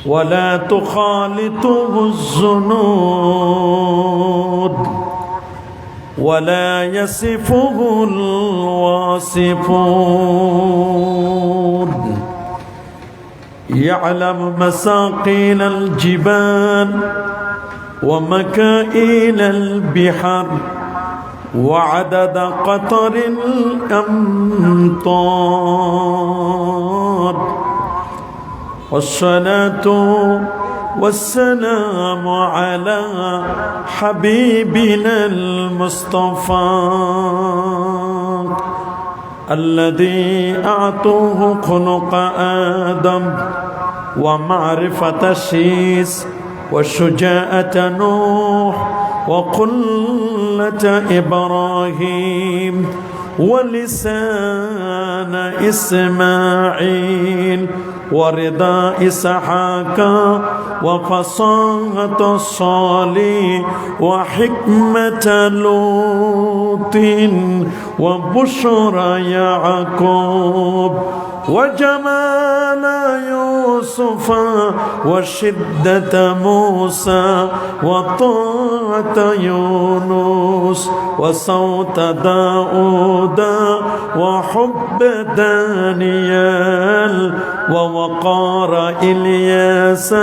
ولا تخالطه الزنود ولا يصفه الواصفون يعلم مساقيل الجبال ومكائل البحر وعدد قطر الأمطار والصلاة والسلام على حبيبنا المصطفى الذي أعطوه خلق آدم ومعرفة شيس وشجاعة نوح وقلة إبراهيم ولسان إسماعيل ورضا إسحاق وفصاحة صالح وحكمة لوط وبشرى يعقوب وجمال يوسف وشدة موسى وطاعة يونس وصوت داود وحب دانيال ووقار إلياس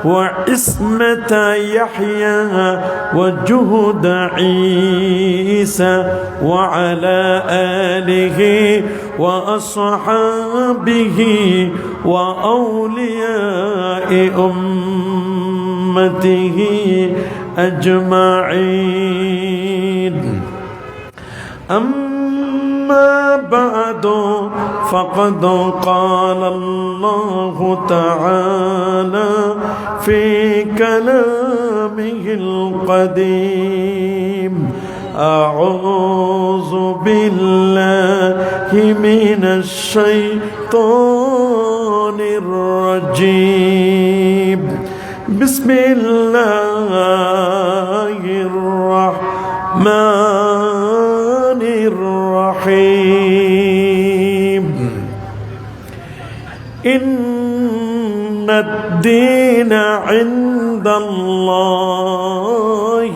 وعصمة يحيى وجهد عيسى وعلى آله وأصحابه وأولياء أمته أجمعين. أما بعد فقد قال الله تعالى في كلامه القديم: أعوذ بالله من الشيطان الرجيم. بسم الله الرحمن الرحيم. إن الدين عند الله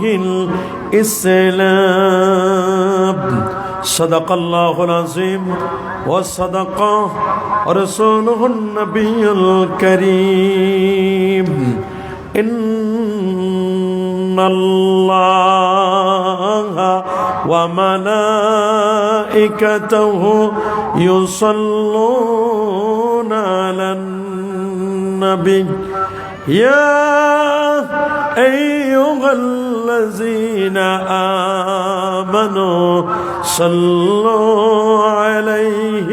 الإسلام. صدق الله العظيم وصدق رسوله النبي الكريم. إن الله وملائكته يصلون على النبي يا أيها الذين آمنوا صلوا عليه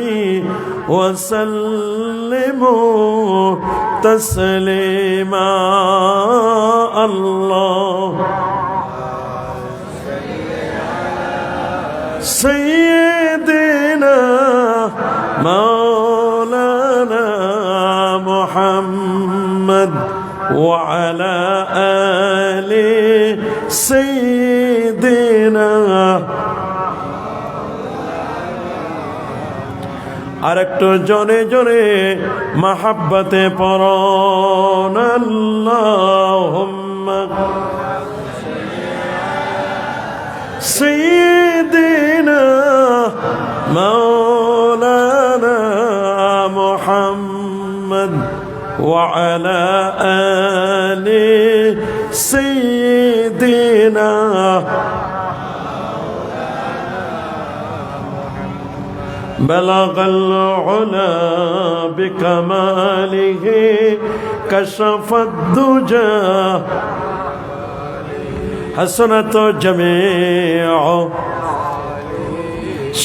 وسلموا تسليما. الله سيدنا مولانا محمد وعلى آل سيدنا. আরেকটু জোরে জোরে মাহাব্বতে পড়ুন আল্লাহুম্মা সাইয়্যিদিনা মাওলানা মুহাম্মদ ওয়া আলা আলি সাইয়্যিদিনা. بلغ العلا بكماله كشف الدجى حسنة جميع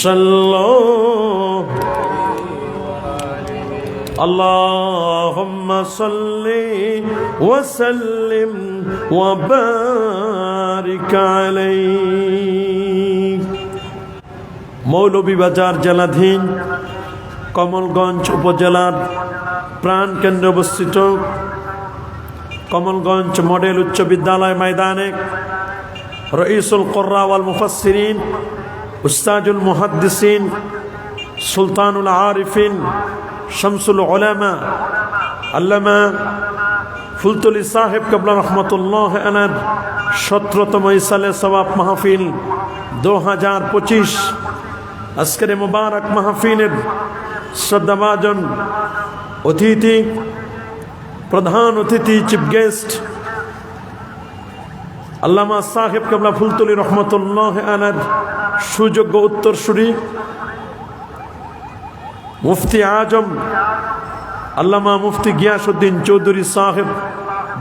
صلوا. اللهم صل وسلم وبارك عليه. মৌলভীবাজার জেলাধীন কমলগঞ্জ উপজেলার প্রাণকেন্দ্রে অবস্থিত কমলগঞ্জ মডেল উচ্চ বিদ্যালয় ময়দানে রঈসুল কুররা ওয়াল মুফাসসিরিন উস্তাজুল মুহাদ্দিসিন সুলতানুল আরিফিন শামসুল উলামা আল্লামা ফুলতলি সাহেব কাবলা রহমতুল্লাহ আলার 17তম ইসালে সওয়াব মাহফিল 2025। আজকের মুবারক মাহফিলের শ্রদ্ধাভাজন অতিথি, প্রধান অতিথি, চিফ গেস্ট আল্লামা সাহেব কাবলা ফুলতলি রহমতুল্লাহ আলার সুযোগ্য উত্তরসূরি মুফতি আজম আল্লামা মুফতি গিয়াসউদ্দিন চৌধুরী সাহেব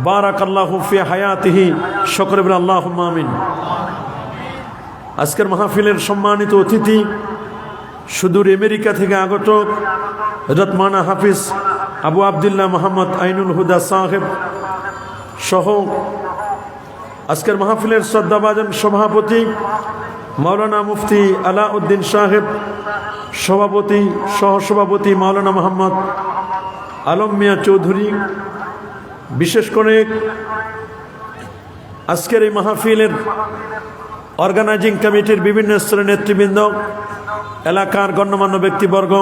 বারাকাল্লাহু ফি হায়াতিহি, সকলে বলেন আল্লাহুম্মা আমিন। আজকের মাহফিলের সম্মানিত অতিথি, সুদূর আমেরিকা থেকে আগত হযরত মাওলানা হাফিজ আবু আব্দুল্লাহ মোহাম্মদ আইনুল হুদা সাহেব সহ আজকের মাহফিলের শ্রদ্ধাভাজন সভাপতি মাওলানা মুফতি আলাউদ্দিন সাহেব, সভাপতি সহসভাপতি মাওলানা মোহাম্মদ আলম মিয়া চৌধুরী, বিশেষ করে আজকের এই মাহফিলের অর্গানাইজিং কমিটির বিভিন্ন স্তরের নেতৃবৃন্দ, এলাকার গণ্যমান্য ব্যক্তিবর্গ,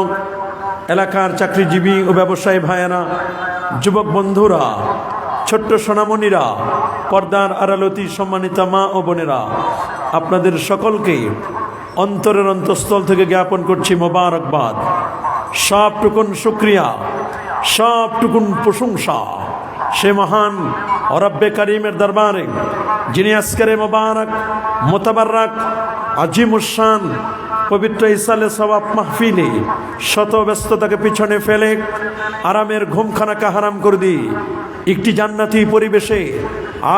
এলাকার চাকরিজীবী ও ব্যবসায়ী ভাইয়েরা, যুবক বন্ধুরা, ছোট্ট সোনামণিরা, পর্দার আড়ালতি সম্মানিত মা ও বোনেরা, আপনাদের সকলকে অন্তরের অন্তঃস্থল থেকে জ্ঞাপন করছি মোবারকবাদ। সবটুকুন শুকরিয়া, সবটুকুন প্রশংসা সে মহান রব্বে কারিমের দরবারে, যিনি আজকের মোবারক মোতাবারক আজিমুশান পবিত্র ইসালে সওয়াব মাহফিলে শত ব্যস্ততাকে পিছনে ফেলে আরামের ঘুমখানাকে হারাম করে দিয়ে একটি জান্নাতি পরিবেশে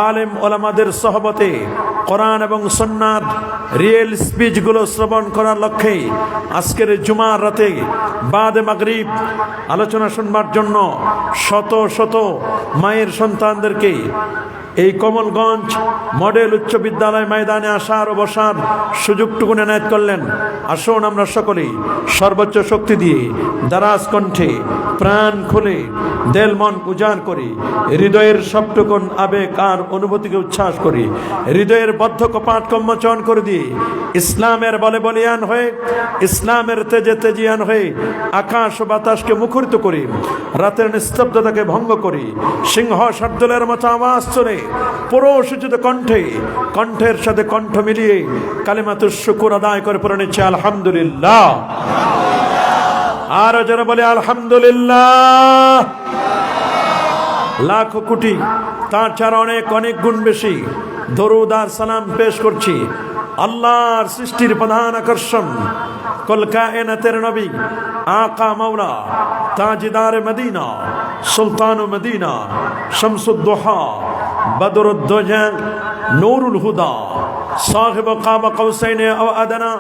আলেম ওলামাদের সহবতে কোরআন এবং সুন্নাত রিয়েল স্পিচগুলো শ্রবণ করার লক্ষ্যে আজকের জুমার রাতে বাদে মাগরিব আলোচনা শুনবার জন্য শত শত মায়ের সন্তানদেরকে এই কমলগঞ্জ মডেল উচ্চ বিদ্যালয় ময়দানে আসার ও বসার সুযোগটুকু এনায়েত করলেন। আসুন আমরা সকলেই সর্বোচ্চ শক্তি দিয়ে দারাজ কণ্ঠে প্রাণ খুলে দেল মন উজাড় করি, হৃদয়ের সবটুকুন আবেগ আর অনুভূতিকে উচ্ছ্বাস করি, হৃদয়ের বদ্ধ কপাট কম্মচন করে দিয়ে ইসলামের বলে বলিয়ান হয়ে, ইসলামের তেজে তেজিয়ান হয়ে আকাশ ও বাতাসকে মুখরিত করি, রাতের নিস্তব্ধতাকে ভঙ্গ করি, সিংহ শার্দুলের মতো আওয়াজ চলে পরশোচিত কণ্ঠে কণ্ঠের সাথে কণ্ঠ মিলিয়ে কালিমাতুশ শুকর আদায় করে পড়ে নিচ্ছে আলহামদুলিল্লাহ। আর যারা বলে আলহামদুলিল্লাহ, লাখ কোটি তার ছাড়া অনেক অনেক গুণ বেশি দরুদ আর সালাম পেশ করছি আল্লাহর সৃষ্টির প্রধান আকর্ষণ কুল কায়নাতের নবী আকা মাওলা তাজদার মদিনা সুলতান মদিনা শামসুদ্দোহা বদরুদ্দোজা নূরুল হুদা সাহিব কাবা কৌসাইন আও আদনা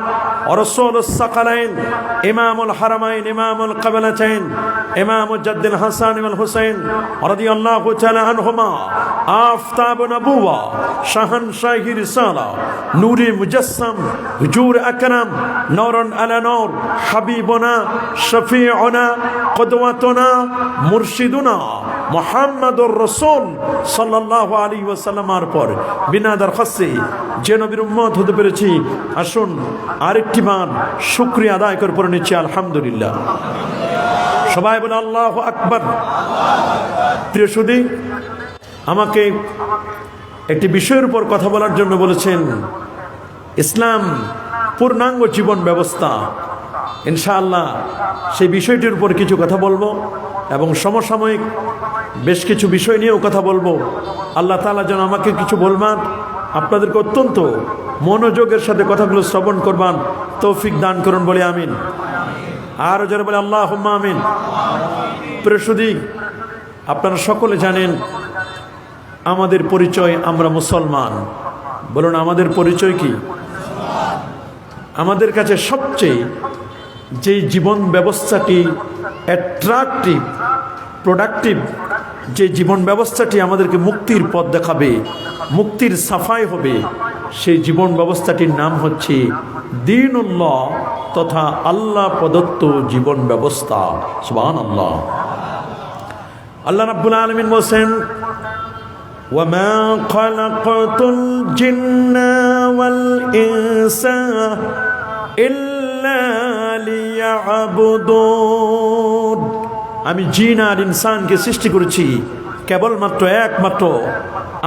রাসূলুস সাকালাইন ইমামুল হারামাইন ইমামুল কিবলাতাইন ইমাম জাদ্দুল হাসান ওয়াল হুসাইন রাদিয়াল্লাহু তাআলা আনহুমা আফতাব নবুওয়া শাহনশাহি রিসালা নূরে মুজাসসাম হুজুর আকরাম নূরুন আলা নূর হাবিবুনা শফিউনা কুদওয়াতুনা মুরশিদুনা মুহাম্মাদুর রাসূল সাল্লাল্লাহু আলাইহি ওয়াসাল্লামের পর বিনা দরখাস্তে যে নবীর উম্মত হতে পেরেছি, আসুন আরেকটি বার শুকরিয়া আদায় করে পড়ে নিচ্ছি আলহামদুলিল্লাহ। সবাই বলে আল্লাহু আকবার। প্রিয় সুধী, আমাকে একটি বিষয়ের উপর কথা বলার জন্য বলেছেন, ইসলাম পূর্ণাঙ্গ জীবন ব্যবস্থা। ইনশাআল্লাহ সেই বিষয়টির উপর কিছু কথা বলবো এবং সমসাময়িক বেশ কিছু বিষয় নিয়েও কথা বলবো। আল্লাহ তাআলা যেন আমাকে কিছু বলবার, আপনাদেরকে অত্যন্ত মনোযোগের সাথে কথাগুলো শ্রবণ করবার তৌফিক দান করুন, বলে আমিন। আর যারা বলে আল্লাহুম্মা আমিন। প্রিয় সুধী, আপনারা সকলে জানেন আমাদের পরিচয়, আমরা মুসলমান। বলুন আমাদের পরিচয় কি? আমাদের কাছে সবচেয়ে যে জীবন ব্যবস্থাটি অ্যাট্রাকটিভ, প্রোডাক্টিভ, যে জীবন ব্যবস্থাটি আমাদেরকে মুক্তির পথ দেখাবে, মুক্তির সাফাই হবে, সেই জীবন ব্যবস্থাটির নাম হচ্ছে দ্বীনুল্লাহ তথা আল্লাহ প্রদত্ত জীবন ব্যবস্থা। সুবহানাল্লাহ। আল্লাহ রাব্বুল আলামিন বলেন, ওয়ামা খালাকাতুল জিন্না ওয়াল ইনসা ইল্লা লিয়াবুদুন। আমি জিন আর ইনসানকে সৃষ্টি করেছি কেবলমাত্র একমাত্র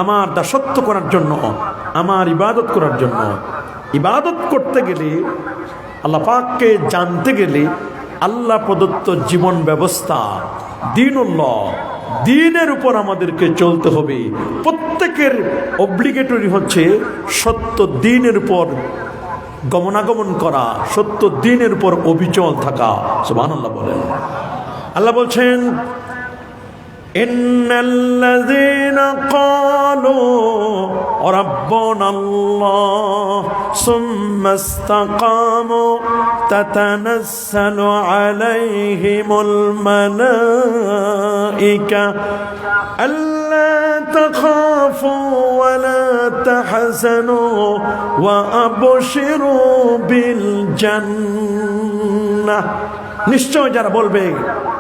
আমার দাসত্ব করার জন্য, আমার ইবাদত করার জন্য। ইবাদত করতে গেলে, আল্লাহ পাককে জানতে গেলে আল্লাহ প্রদত্ত জীবন ব্যবস্থা দ্বীনুল্লাহ, দ্বীনের উপর আমাদেরকে চলতে হবে। প্রত্যেকের অব্লিগেটরি হচ্ছে সত্য দ্বীনের উপর গমনাগমন করা, সত্য দ্বীনের উপর অবিচল থাকা। সুবহানাল্লাহ বলেন। আল্লাহ বলছেন, ইন্নাল্লাযীনা ক্বালু রাব্বুনাল্লাহ সুম্মা ইসতাকামু তাতানাসসালু আলাইহিমুল মালাইকা আল্লা তাখাফু ওয়া লা তাহজানু ওয়া আবশিরু বিল জান্নাহ। নিশ্চয় যারা বলবে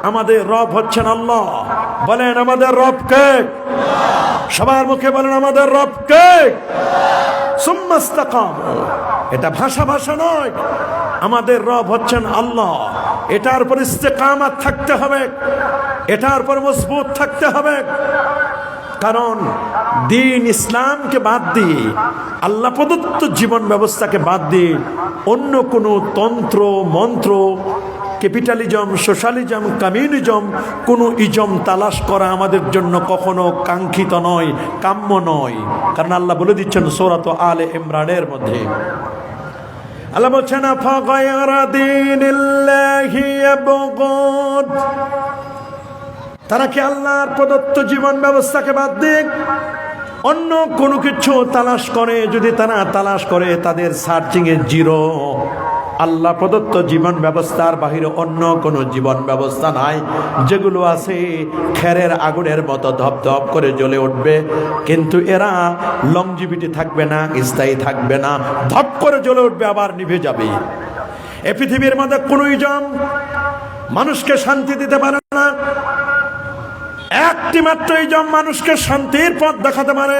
আমাদের রব হচ্ছেন আল্লাহ, বলেন আমাদের রব কে? সবার মুখে বলেন আমাদের রব কে? সুম্মা ইসতাকামু, এটা ভাষা নয়, আমাদের রব হচ্ছেন আল্লাহ। এটার উপর ইস্তেকামাত থাকতে হবে, এটার উপর মজবুত থাকতে হবে। কারণ দ্বীন ইসলামকে বাদ দিয়ে, আল্লাহ প্রদত্ত জীবন ব্যবস্থাকে বাদ দিয়ে অন্য কোনো তন্ত্র মন্ত্র, ক্যাপিটালিজম, সোশ্যালিজম, কমিউনিজম, কোনো ইজম তালাশ করা আমাদের জন্য কখনো কাঙ্ক্ষিত নয়, কাম্য নয়। কারণ আল্লাহ বলে দিচ্ছেন সূরা আলে ইমরানের মধ্যে, আল্লাহ বলছেন আফাগায়রা দীনিল্লাহি ইয়াবগুন, তারা কি আল্লাহর প্রদত্ত জীবন ব্যবস্থাকে বাদ দিয়ে অন্য কোনো কিছু তালাশ করে? যদি তারা তালাশ করে, তাদের সার্চিং এ জিরো। আল্লাহ প্রদত্ত জীবন ব্যবস্থার বাহিরে অন্য কোনো জীবন ব্যবস্থা নাই। যেগুলো আছে খেরের আগুনের মতো ধপধপ করে জ্বলে উঠবে, কিন্তু এরা লংজিভিটি থাকবে না, স্থায়ী থাকবে না, ধপ করে জ্বলে উঠবে আবার নিভে যাবে। এ পৃথিবীর মধ্যে কোনো ইজম মানুষকে শান্তি দিতে পারে না। একটি মাত্র ইজম মানুষকে শান্তির পথ দেখাতে পারে,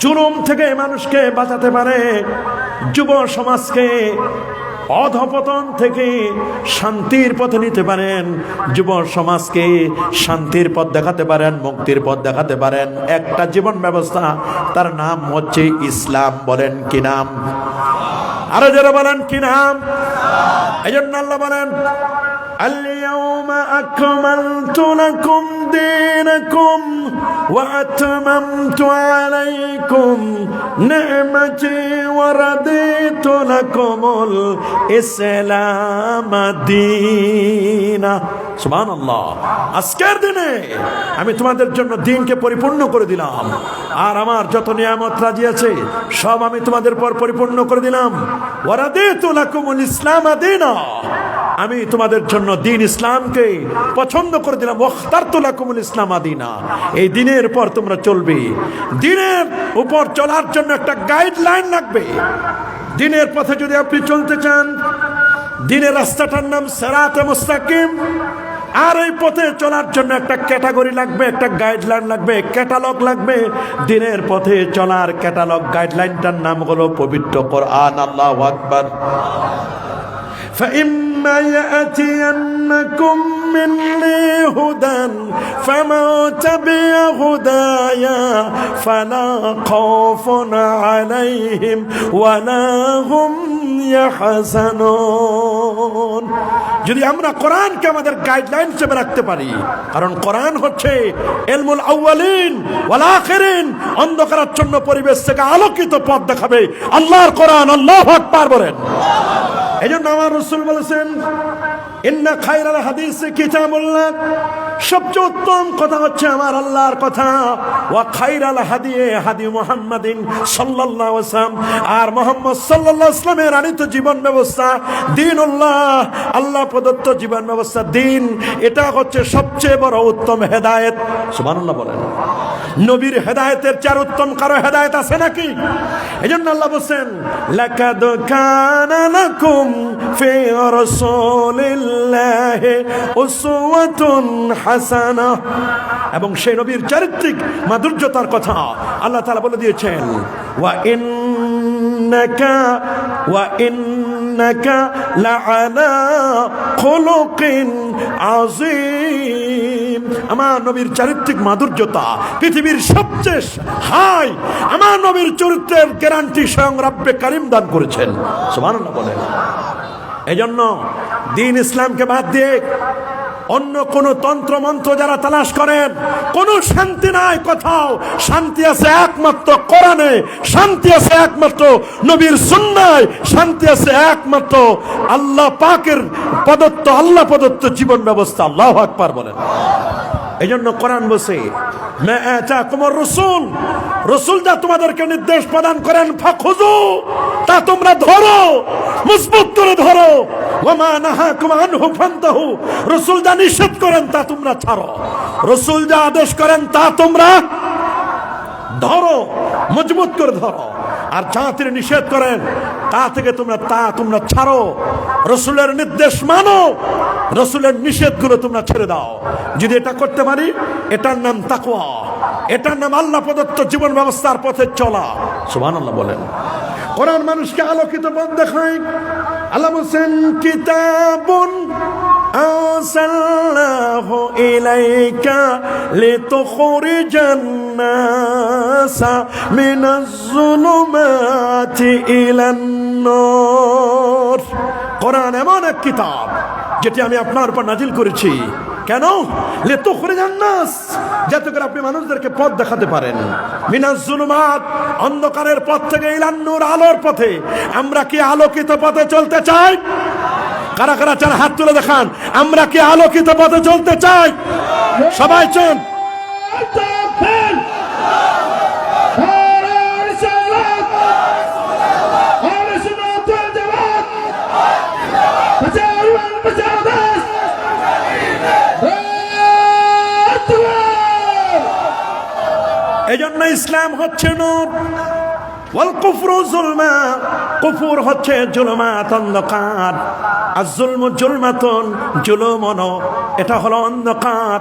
জুলুম থেকে মানুষকে বাঁচাতে পারে, যুব সমাজকে অধপতন থেকে শান্তির পথে নিতে পারেন, যুব সমাজকে শান্তির পথ দেখাতে পারেন, মুক্তির পথ দেখাতে পারেন। একটা জীবন ব্যবস্থা, তার নাম হচ্ছে ইসলাম। বলেন কি নাম? আরো যারা বলেন কি নাম? এই জন্য আল্লাহ বলেন, আল-ইয়াওমা আকমালতু লাকুম দীনাকুম ওয়া আতমামতু আলাইকুম নি'মাতি ওয়া রাদিতু লাকুমুল ইসলাম দীনা। সুবহানাল্লাহ। আজকের দিনে আমি তোমাদের জন্য দ্বীনকে পরিপূর্ণ করে দিলাম, আর আমার যত নিয়ামত রাজি আছে সব আমি তোমাদের পর পরিপূর্ণ করে দিলাম। ওয়া রাদিতু লাকুমুল ইসলাম দীনা, আমি তোমাদের জন্য দ্বীন ইসলামকে পছন্দ করে দিলাম। ওয়াখতারতু লাকুমুল ইসলাম দীনা, এই দ্বীনের উপর তোমরা চলবে। দ্বীনের উপর চলার জন্য একটা গাইডলাইন লাগবে। দ্বীনের পথে যদি আপনি চলতে চান, দ্বীনের রাস্তাটার নাম সিরাতে মুস্তাকিম। আর এই পথে চলার জন্য একটা ক্যাটাগরি লাগবে, একটা গাইডলাইন লাগবে, ক্যাটালগ লাগবে। দ্বীনের পথে চলার ক্যাটালগ গাইডলাইনটার নাম হলো পবিত্র কোরআন। আল্লাহু আকবার। فإما يأتينكم مني هدى فمن تبع هدايا فلا خوف عليهم ولا هم يحزنون। যদি আমরা কোরআনকে আমাদের গাইডলাইন হিসেবে রাখতে পারি, কারণ কোরআন হচ্ছে ইলমুল আউয়ালিন ওয়াল আখিরিন, অন্ধকারাচ্ছন্ন পরিবেশ থেকে আলোকিত পথ দেখাবে আল্লাহর কোরআন। আল্লাহু আকবার বলেন। এই জন্য আমার রাসূল বলেছেন, ইন্না খায়রাল হাদিস কিতাবুল্লাহ, সবচেয়ে উত্তম কথা হচ্ছে আমার আল্লাহর কথা। ওয়া খায়রাল হাদি হাদি মুহাম্মাদিন সাল্লাল্লাহু আলাইহি ওয়াসাল্লাম, আর মুহাম্মদ সাল্লাল্লাহু আলাইহি ওয়াসাল্লামের আনিত জীবন ব্যবস্থা দ্বীনুল্লাহ, আল্লাহ প্রদত্ত জীবন ব্যবস্থা দ্বীন, এটা হচ্ছে সবচেয়ে বড় উত্তম হেদায়েত। সুবহানাল্লাহ বলেন। নবীর হেদায়েতের চেয়ে উত্তম কারো হেদায়েত আছে নাকি? এজন্য আল্লাহ বলেন, লাকাদ কানা লাকুম ফি রাসূলিল্লাহি উসওয়াতুন হাসানাহ, এবং সেই নবীর চারিত্রিক মাধুর্যতার কথা আল্লাহ তাআলা বলে দিয়েছেন, ওয়া ইন্নাকা ওয়া ইন্নাকা লাআলা খুলুকিন আযীম। আমার নবীর চারিত্রিক মাধুর্যতা পৃথিবীর সবচেয়ে হাই। আমার নবীর চরিত্রের গ্যারান্টি স্বয়ং রব্বে কারীম দান করেছেন। সুবহানাল্লাহ বলেন। এজন্য দ্বীন ইসলামকে বাদ দিয়ে অন্য কোন তন্ত্র মন্ত্র যারা তালাশ করেন, কোন শান্তি নাই কোথাও। শান্তি আছে একমাত্র কোরআনে, শান্তি আছে একমাত্র নবীর সুন্নায়, শান্তি আছে একমাত্র আল্লাহ পাকের প্রদত্ত, আল্লাহ প্রদত্ত জীবন ব্যবস্থা। আল্লাহু আকবার বলেন। এই জন্য কোরআন বলছে মা আতাকুমুর রাসূল, রাসূল যা তোমাদেরকে নির্দেশ প্রদান করেন ফাখুযু, তা তোমরা ধরো, মজবুত করে ধরো। ওয়া মা নাহাকুম আনহু ফান্তাহু, রাসূল যা নিষেধ করেন তা তোমরা ছাড়ো, রাসূল যা আদেশ করেন তা তোমরা ধরো, মজবুত করে ধরো। আর যা তিনি নিষেধ করেন তা থেকে তোমরা ছাড়ো। রাসূলের নির্দেশ মানো, রাসূলের নিষেধগুলো তোমরা ছেড়ে দাও। যদি এটা করতে পারি, এটার নাম তাকওয়া, এটার নাম আল্লাহ প্রদত্ত জীবন ব্যবস্থার পথে চলা। সুবহানাল্লাহ বলেন। কোরআন মানুষকে আলোকিত পথ দেখায়। আল্লাহ বলেন কিতাবুন আরসালনাহু ইলাইকা লিতুখরিজান নাসা মিনাজ যুলুমাতি ইলান নূর। কোরআন এমন এক কিতাব যেটি আমি আপনার উপর নাজিল করেছি। কেন? লিতুখরিজান নাস, যাতে করে আপনি মানুষদেরকে পথ দেখাতে পারেন। মিনাজ যুলুমাত, অন্ধকারের পথ থেকে ইলান নূর, আলোর পথে। আমরা কি আলোকিত পথে চলতে চাই? কারা কারা চান হাত তুলে দেখান। আমরা কি আলোকিত পথে চলতে চাই? সবাই চান। এজন্য ইসলাম হচ্ছে নূর, ওয়াল কুফরু যুলমা, কুফর হচ্ছে জুলুমাত, অন্ধকার। আর যুলমু জুলমাতুন, জুলুমন, এটা হলো অন্ধকার।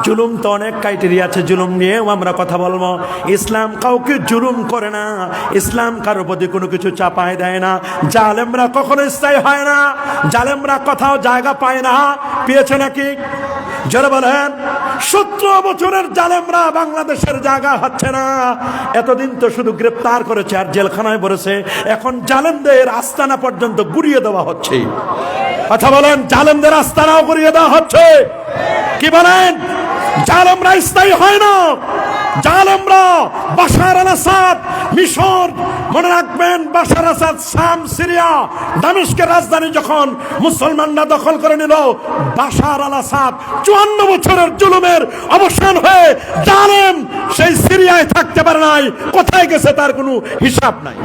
জুলুম তো অনেক ক্রাইটেরিয়া আছে, জুলুম নিয়েও আমরা কথা বলবো। ইসলাম কাউকে জুলুম করে না, ইসলাম কারোর প্রতি কোনো কিছু চাপায় দেয় না। জালেমরা কখনো স্থায়ী হয় না, জালেমরা কোথাও জায়গা পায় না। পেয়েছে নাকি? যারা বলেন 17 বছরের জালেমরা বাংলাদেশের জায়গা হচ্ছে না। এতদিন তো শুধু গ্রেপ্তার করেছে আর জেলখানায় ভরেছে, এখন জালেমদের আস্তানা পর্যন্ত গুড়িয়ে দেওয়া হচ্ছে। কথা বলেন, জালেমদের আস্তানাও গুড়িয়ে দেওয়া হচ্ছে। কি বলেন? জালেমরা স্থায়ী হয় না। জালেমরা বাশার আল আসাদ মিশর, মনে রাখবেন বাশার আসাদ শাম, সিরিয়া, দামেস্কের রাজধানী যখন মুসলমানরা দখল করে নিল, বাশার আল আসাদ 54 বছরের জুলুমের অবসান হয়ে জালেম সেই সিরিয়ায় থাকতে পারে নাই। কোথায় গেছে তার কোনো হিসাব নাই।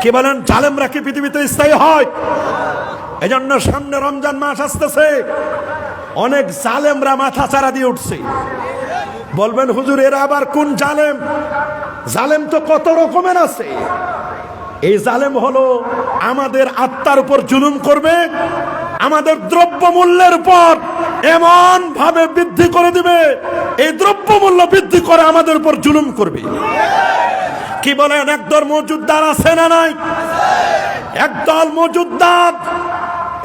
কি বলেন? জালেমরা কি পৃথিবীতে স্থায়ী হয়? এজন্য সামনে রমজান মাস আসতেছে, অনেক জালেমরা মাথা চারা দিয়ে উঠছে। বলবেন হুজুর এরা আবার কোন জালেম? জালেম তো কত রকমের আছে। এই জালেম হলো আমাদের আত্মার উপর জুলুম করবে, আমাদের দ্রব্য মূল্যের উপর এমন ভাবে বৃদ্ধি করে দিবে, এই দ্রব্য মূল্য বৃদ্ধি করে আমাদের উপর জুলুম করবে। কি বলেন? একদল মজুদ্দার আছে না নাই? একদল মজুদ্দার,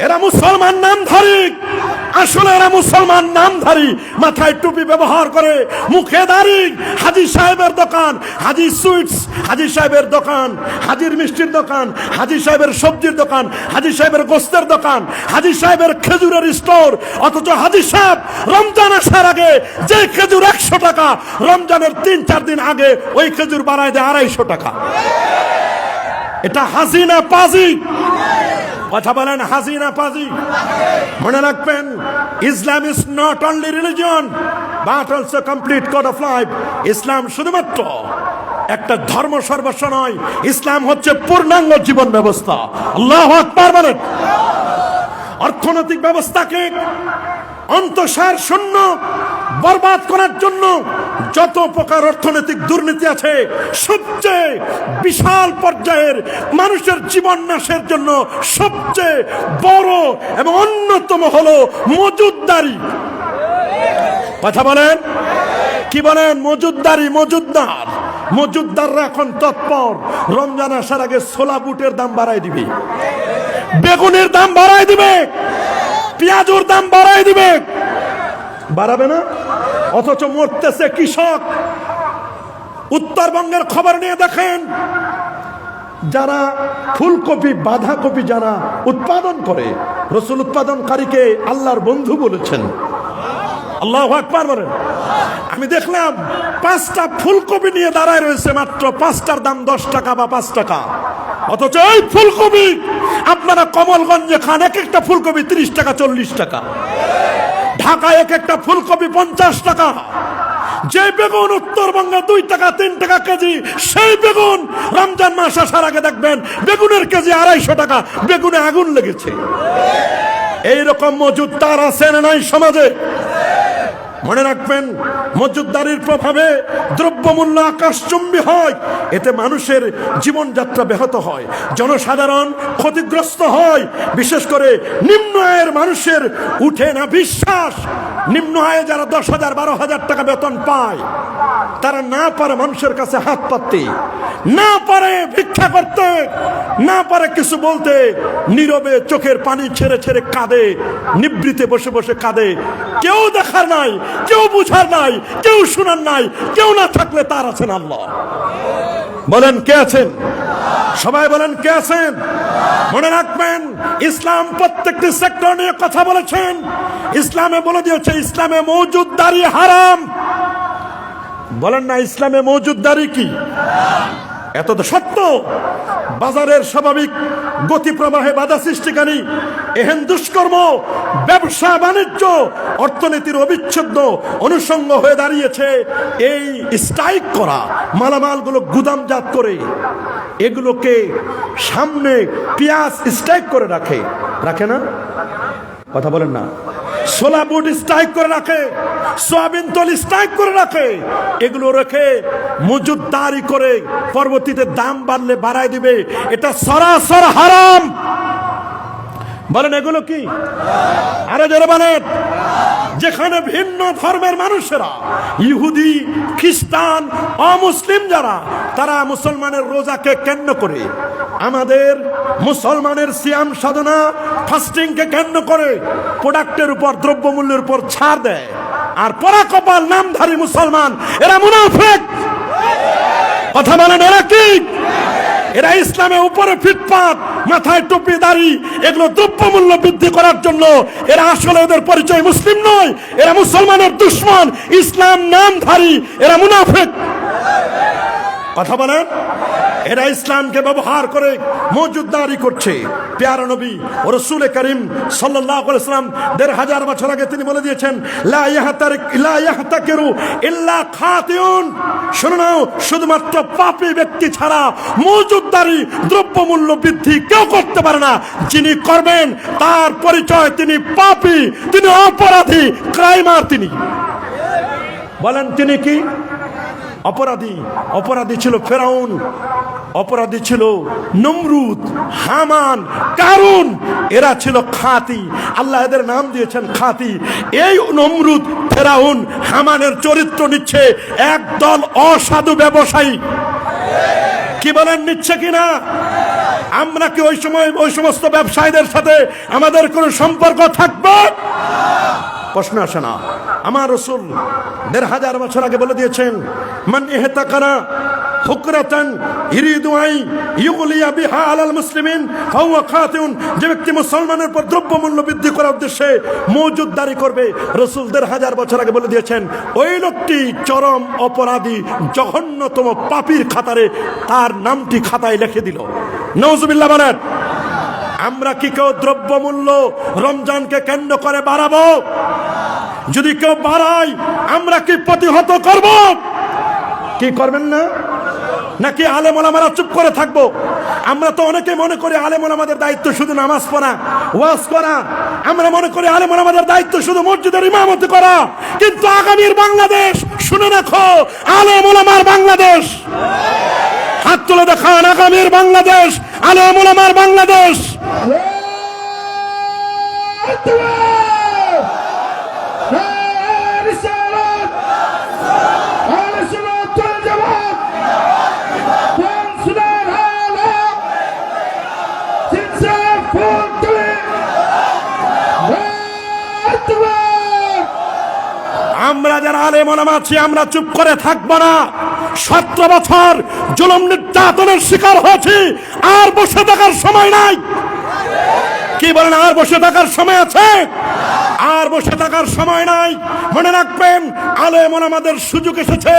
এরা মুসলমান নামধারী, আসলে এরা মুসলমান নামধারী, মাথায় টুপি ব্যবহার করে, মুখে দাড়ি। হাজী সাহেবের দোকান, হাজী সুইটস, হাজী সাহেবের দোকান, হাজীর মিষ্টির দোকান, হাজী সাহেবের সবজির দোকান, হাজী সাহেবের গোস্তের দোকান, হাজী সাহেবের খেজুরের স্টোর। অথচ হাজী সাহেব রমজান আসার আগে যে খেজুর 100 টাকা, রমজানের 3-4 দিন আগে ওই খেজুর বাড়ায় দেয় 250 টাকা। এটা হাসিনা পাজি। কথা বলেন, হাসিনা পাজি। মনে রাখবেন, Islam is not only religion but also complete code of life. Islam শুধুমাত্র একটা ধর্ম সর্বস্ব নয়, ইসলাম হচ্ছে পূর্ণাঙ্গ জীবন ব্যবস্থা। আল্লাহু আকবার বলেন। অর্থনৈতিক ব্যবস্থাকে অন্তঃসার শূন্য বরবাদ করার জন্য যত প্রকার অর্থনৈতিক দুর্নীতি আছে, সবচেয়ে বিশাল পর্যায়ের মানুষের জীবন নাশের জন্য সবচেয়ে বড় এবং অন্যতম হলো মজুদদারি। কথা বলেন, কি বলেন? মজুদদারি, মজুদদার। মজুদদাররা এখন তৎপর রমজান আসার আগে ছোলা বুটের দাম বাড়াই দিবে। বেগুনের দাম বাড়ায় দিবে, পেঁয়াজের দাম বাড়ায় দিবে, বাড়াবে না? অথচ মরতেছে কৃষক। উত্তরবঙ্গের খবর নিয়ে দেখেন, যারা ফুলকপি বাঁধাকপি যারা উৎপাদন করে, রসুল উৎপাদনকারীকে আল্লাহর বন্ধু বলেছেন। আল্লাহু আকবার বলেন। আমি দেখলাম 5টা ফুলকপি নিয়ে দাঁড়ায় রয়েছে, মাত্র 5টার দাম 10 টাকা বা 5 টাকা। অথচ এই ফুলকপি আপনারা কমলগঞ্জে খান, এক একটা ফুলকপি 30 টাকা 40 টাকা। ঢাকায় এক একটা ফুলকপি 50 টাকা। যে বেগুন উত্তরবঙ্গে 2 টাকা 3 টাকা কেজি, সেই বেগুন রমজান মাস আসার আগে দেখবেন বেগুনের কেজি 250 টাকা। বেগুনে আগুন লেগেছে। এইরকম মজুদদার আছে না নাই সমাজে? মনে রাখবেন, মজুদদারির প্রভাবে দ্রব্যমূল্য আকাশচুম্বী হয়। এতে মানুষের জীবনযাত্রা ব্যাহত হয়, জনসাধারণ ক্ষতিগ্রস্ত হয়। বিশেষ করে নিম্ন আয়ের মানুষের উঠে না বিশ্বাস। নিম্ন আয়ে যারা 10,000 12,000 টাকা বেতন পায়, তারা না পারে মানুষের কাছে হাত পাততে, না পারে ভিক্ষা করতে, না পারে কিছু বলতে। নীরবে চোখের পানি ছেড়ে ছেড়ে কাঁদে, নিবৃতে বসে বসে কাঁদে। কেউ দেখার নাই, কেউ বুঝার নাই, কেউ শোনার নাই। কেউ না থাকলে তার আছেন আল্লাহ। বলেন কে আছেন? সবাই বলেন কে আছেন? মনে রাখবেন, ইসলাম প্রত্যেকটি সেক্টর নিয়ে কথা বলেছেন। ইসলামে বলে দিয়েছে ইসলামে মওজুদদারি হারাম। বলেন না ইসলামে মওজুদদারি কি? এত তো সত্য। বাজারের স্বাভাবিক গতি প্রবাহে বাধা সৃষ্টিকারী এহেন দুষ্কর্ম ব্যবসা বাণিজ্য অর্থনীতির অবিচ্ছেদ্য অনুষঙ্গ হয়ে দাঁড়িয়েছে। এই স্ট্রাইক করা, মালামালগুলো গুদামজাত করে এগুলোকে সামনে পেঁয়াজ স্ট্রাইক করে রাখে, রাখে না? কথা বলেন না। সোলা বুট স্ট্রাইক করে রাখে, সোয়াবিন তল স্ট্রাইক করে রাখে। এগুলো রেখে মজুদদারি করে পরবর্তীতে দাম বাড়লে বাড়ায় দিবে। এটা সরাসর হারাম। বলেন এগুলো কি? আরে জোরে বলেন। যেখানে ভিন্ন ধর্মের মানুষেরা, ইহুদি, খ্রিস্টান, অমুসলিম যারা, তারা মুসলমানের রোজাকে কেন্দ্র করে, আমাদের মুসলমানের সিয়াম সাধনা ফাস্টিংকে কেন্দ্র করে প্রোডাক্টের উপর, দ্রব্যমূল্যের উপর ছাড় দেয়। আর পরাকপাল নামধারী মুসলমান, এরা মুনাফিক। কথা বলেন এরা কি? এরা ইসলামের উপরে ফিটপাত, মাথায় টুপি দাড়ি, এগুলো দ্রব্যমূল্য বৃদ্ধি করার জন্য। এরা আসলে ওদের পরিচয় মুসলিম নয়, এরা মুসলমানের দুশমন, ইসলাম নামধারী, এরা মুনাফিক। কথা বলেন। এরা ইসলামকে ব্যবহার করে মওজুদদারি করছে। প্যারা নবী ও রাসূল করিম সাল্লাল্লাহু আলাইহি ওয়াসাল্লাম ১৫০০ বছর আগে তিনি বলে দিয়েছেন, লা ইয়াহতাকিরু ইল্লা খাতিউন। শুনো নাও, শুধুমাত্র পাপী ব্যক্তি ছাড়া মওজুদদারি, দ্রব্যমূল্য বৃদ্ধি কেউ করতে পারে না। যিনি করবেন তার পরিচয় তিনি পাপী, তিনি অপরাধী, ক্রাইমার তিনি। বলেন তিনি কি? অপরাধী। অপরাধী ছিল ফেরাউন, অপরাধী ছিল নমরুদ, হামান, কারুন। এরা ছিল খাতি। আল্লাহ এদের নাম দিয়েছেন খাতি। এই নমরুদ, ফেরাউন, হামানের চরিত্র নিচ্ছে একদল অসাধু ব্যবসায়ী। কি বলেন, নিচ্ছে কিনা? আমরা কি ওই সময় ওই সমস্ত ব্যবসায়ীদের সাথে আমাদের কোনো সম্পর্ক থাকবে? প্রশ্ন আসে না। আমার রাসূল ১৫০০ বছর আগে বলে দিয়েছেন, মান ইহতাকারা হুকরাতান ইরিদু আই ইউগলিয়া বিহা আলাল মুসলিমিন ফাহুয়া খাতিউন। যে ব্যক্তি মুসলমানের উপর দ্রব্যমূল্য বৃদ্ধি করার উদ্দেশ্যে মওজুদদারি করবে, রাসূল ১৫০০ বছর আগে বলে দিয়েছেন, ওই লোকটি চরম অপরাধী, জঘন্যতম পাপীর খাতারে তার নামটি খাতায় লিখে দিল। নাউজুবিল্লাহ বলেন। আমরা কি কেউ দ্রব্যমূল্য রমজানকে কেন্দ্র করে বাড়াবো? যদি কেউ বাড়ায় আমরা কি প্রতিহত করব? কি করবেন না? নাকি আলেম ওলামারা চুপ করে থাকবো? আমরা তো অনেকে মনে করি আলেম ওলামাদের দায়িত্ব শুধু নামাজ পড়া, ওয়াজ করা। আমরা মনে করি আলেম ওলামাদের দায়িত্ব শুধু মসজিদের ইমামতি করা। কিন্তু আগামীর বাংলাদেশ, শুনে রাখো, আলেম ওলামার বাংলাদেশ। হাত তুলে দেখান, আগামীর বাংলাদেশ আলেম ওলামার বাংলাদেশ। Full আমরা যারা আলেম ওলামা আছি আমরা চুপ করে থাকবো না। 17 বছর জুলুম নির্যাতনের শিকার হয়েছি, আর বসে থাকার সময় নাই। কি বলেন, আর বসে থাকার সময় আছে? আর বসে থাকার সময় নাই। মনে রাখবেন, আলেম ওলামাদের সুযোগ এসেছে।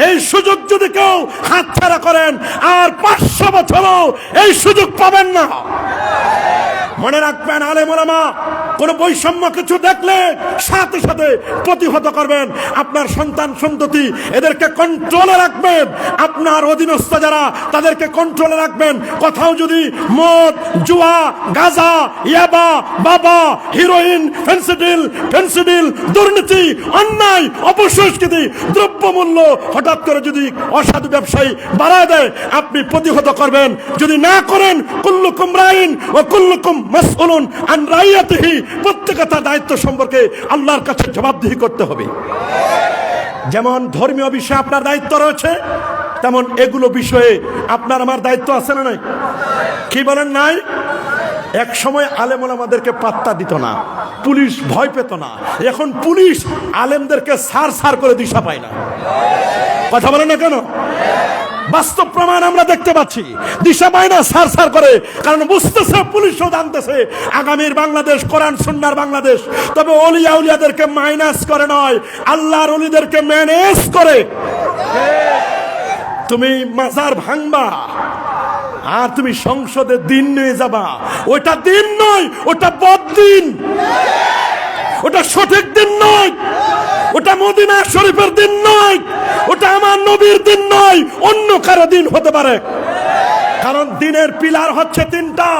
এই সুযোগ যদি কেউ হাতছাড়া করেন, আর 500 বছরও এই সুযোগ পাবেন না। মনে রাখবেন, আলেম ওলামা কোন বৈষম্য কিছু দেখলে সাথে সাথে প্রতিহত করবেন। আপনার সন্তান সন্ততি এদেরকে কন্ট্রোলে রাখবেন। আপনার অধীনস্থ যারা তাদেরকে কন্ট্রোলে রাখবেন। কোথাও যদি মদ, জুয়া, গাঁজা, ইয়াবা, বাবা, হিরোইন, ফেন্সিডিল, দুর্নীতি, অন্যায়, অপসংস্কৃতি, দ্রব্যমূল্য হঠাৎ করে যদি অসাধু ব্যবসায়ী বাড়ায় দেয়, আপনি প্রতিহত করবেন। যদি না করেন, কুল্লুকুম রাইন ওয়া কুল্লুকুম মাসউলুন আন রাইয়াতিহি, প্রত্যেকটা তার দায়িত্ব সম্পর্কে আল্লাহর কাছে জবাবদিহি করতে হবে। যেমন ধর্মীয় বিষয়ে আপনার দায়িত্ব রয়েছে, তেমন এগুলো বিষয়ে আপনার আমার দায়িত্ব আছে না নাই? কি বলেন, নাই? এক সময় আলেম ওলামাদেরকে পাত্তা দিত না, পুলিশ ভয় পেত না। এখন পুলিশ আলেমদেরকে সার করে দিশা পায় না। কথা বলেন না কেন? বাস্তব প্রমাণ আমরা দেখতে পাচ্ছি। দিশা পায় না, সার করে। কারণ বুঝতেছে, পুলিশও জানতেছে আগামীর বাংলাদেশ কোরআন সুন্নাহর বাংলাদেশ। তবে ওলিয়া উলিয়াদেরকে মাইনাস করে নয়, আল্লাহর ওলিদেরকে ম্যানেজ করে। তুমি মাজার ভাঙবা আর তুমি সংসদে দিন নিয়ে যাবা, ওটা দিন নয়, ওটা বদদিন। ওটা সঠিক দিন নয়, ওটা মদিনা শরীফের দিন নয়, ওটা আমার নবীর দিন নয়, অন্য কারো দিন হতে পারে। কারণ দিনের পিলার হচ্ছে 3টা।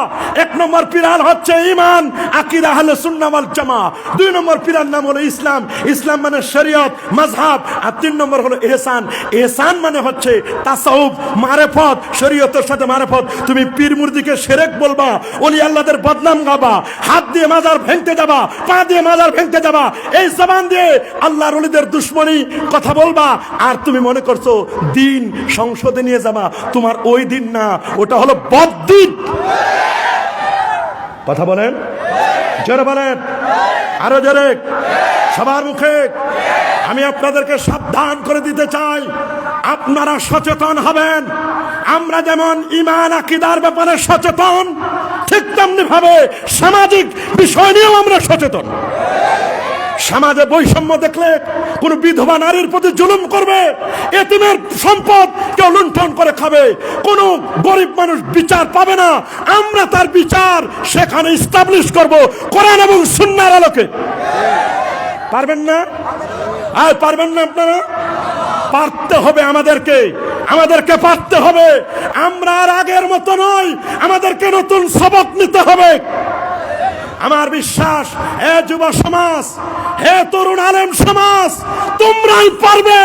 1 নম্বর পিলার হচ্ছে ঈমান, আকীদা, আহলে সুন্নাহ ওয়াল জামাত। 2 নম্বর পিলার নাম হলো ইসলাম, ইসলাম মানে শরীয়ত, মাযহাব। আর 3 নম্বর হলো ইহসান, ইহসান মানে হচ্ছে তাসাউফ, মারেফত, শরীয়তের সাথে মারেফত। তুমি পীর মুর্দিকে শিরক বলবা, ওলি আল্লাহদের বদনাম গাবা, হাত দিয়ে মাজার ভেঙতে যাবা, পা দিয়ে মাজার ভেঙতে যাবা, এই জবান দিয়ে আল্লাহর ওলিদের দুশমনী কথা বলবা, আর তুমি মনে করছো দিন সংসদে নিয়ে যাবা। তোমার ওই দিন না, ওটা হলো বদদিন। কথা বলেন, জোরে বলেন, আরো জোরে, সবার মুখে। আমি আপনাদেরকে সাবধান করে দিতে চাই, আপনারা সচেতন হবেন। আমরা যেমন ঈমান আকীদার ব্যাপারে সচেতন, ঠিক তেমনি ভাবে সামাজিক বিষয় নিয়েও আমরা সচেতন। সমাজে বৈষম্য দেখলে কোন বিধবা নারীর প্রতি জুলুম করবে, এতিমের সম্পদ কেউ লুণ্ঠন করে খাবে, কোন গরিব মানুষ বিচার পাবে না, আমরা তার বিচার সেখানে এস্টাবলিশ করব কোরআন এবং সুন্নাহর আলোকে। পারবেন না? আর পারবেন না আপনারা? পারতে হবে আমাদেরকে পারতে হবে। আমরা আর আগের মতো নয়, আমাদেরকে নতুন সবক নিতে হবে। আমার বিশ্বাস, হে যুব সমাজ, হে তরুণ আলেম সমাজ, তোমরাই পারবে।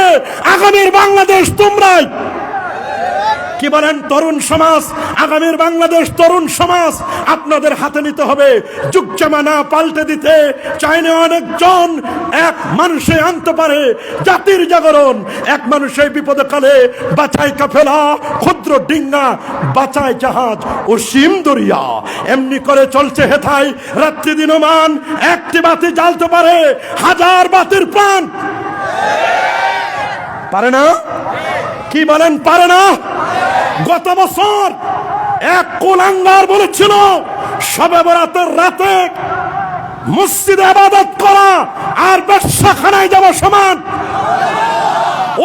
আগামীর বাংলাদেশ তোমরাই। কি বলেন, তরুণ সমাজ, আগামীর বাংলাদেশ তরুণ সমাজ আপনাদের হাতে নিতে হবে। যুগ জামানা পাল্টে দিতে চাইলে অনেকজন এক মানুষে আনতে পারে জাতির জাগরণ। এক মানুষে বিপদে কালে বাঁচায় কাফেলা, ক্ষুদ্র ডিঙ্গা বাঁচায় জাহাজ ও সীম দরিয়া। এমনি করে চলছে হেথায় রাত্রি দিনমান, একটি বাতি জ্বালতে পারে হাজার বাতির প্রাণ। পারে না? কি বলেন, পারে না? গত বছর এক কুলাঙ্গার বলেছিল শবে বরাতের রাতে মসজিদে ইবাদত করা আর ব্যবসাখানায় যাওয়া সমান।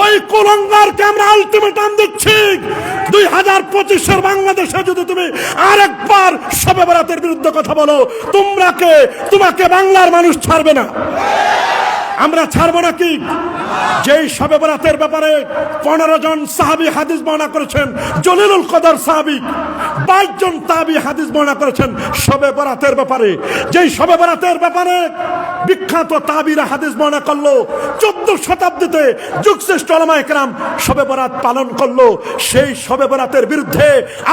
ওই কুলাঙ্গারকে আমরা আলটিমেটাম দিচ্ছি, 2025-এর বাংলাদেশে যদি তুমি আরেকবার শবে বরাতের বিরুদ্ধে কথা বলো, তোমাকে বাংলার মানুষ ছাড়বে না। আমরা ছাড়বো নাকি? যেই শবে বরাতের ব্যাপারে 15 জন সাহাবী হাদিস বর্ণনা করেছেন, জলিলুল কদর সাহাবী, 22 জন তাবী হাদিস বর্ণনা করেছেন শবে বরাতের ব্যাপারে। যেই শবে বরাতের ব্যাপারে বিখ্যাত তাবীরা হাদিস বর্ণনা করলো, 14 শতাব্দীতে যুগশ্রেষ্ঠ উলামায়ে কেরাম শবে বরাত পালন করলো। সেই শবে বরাতের বিরুদ্ধে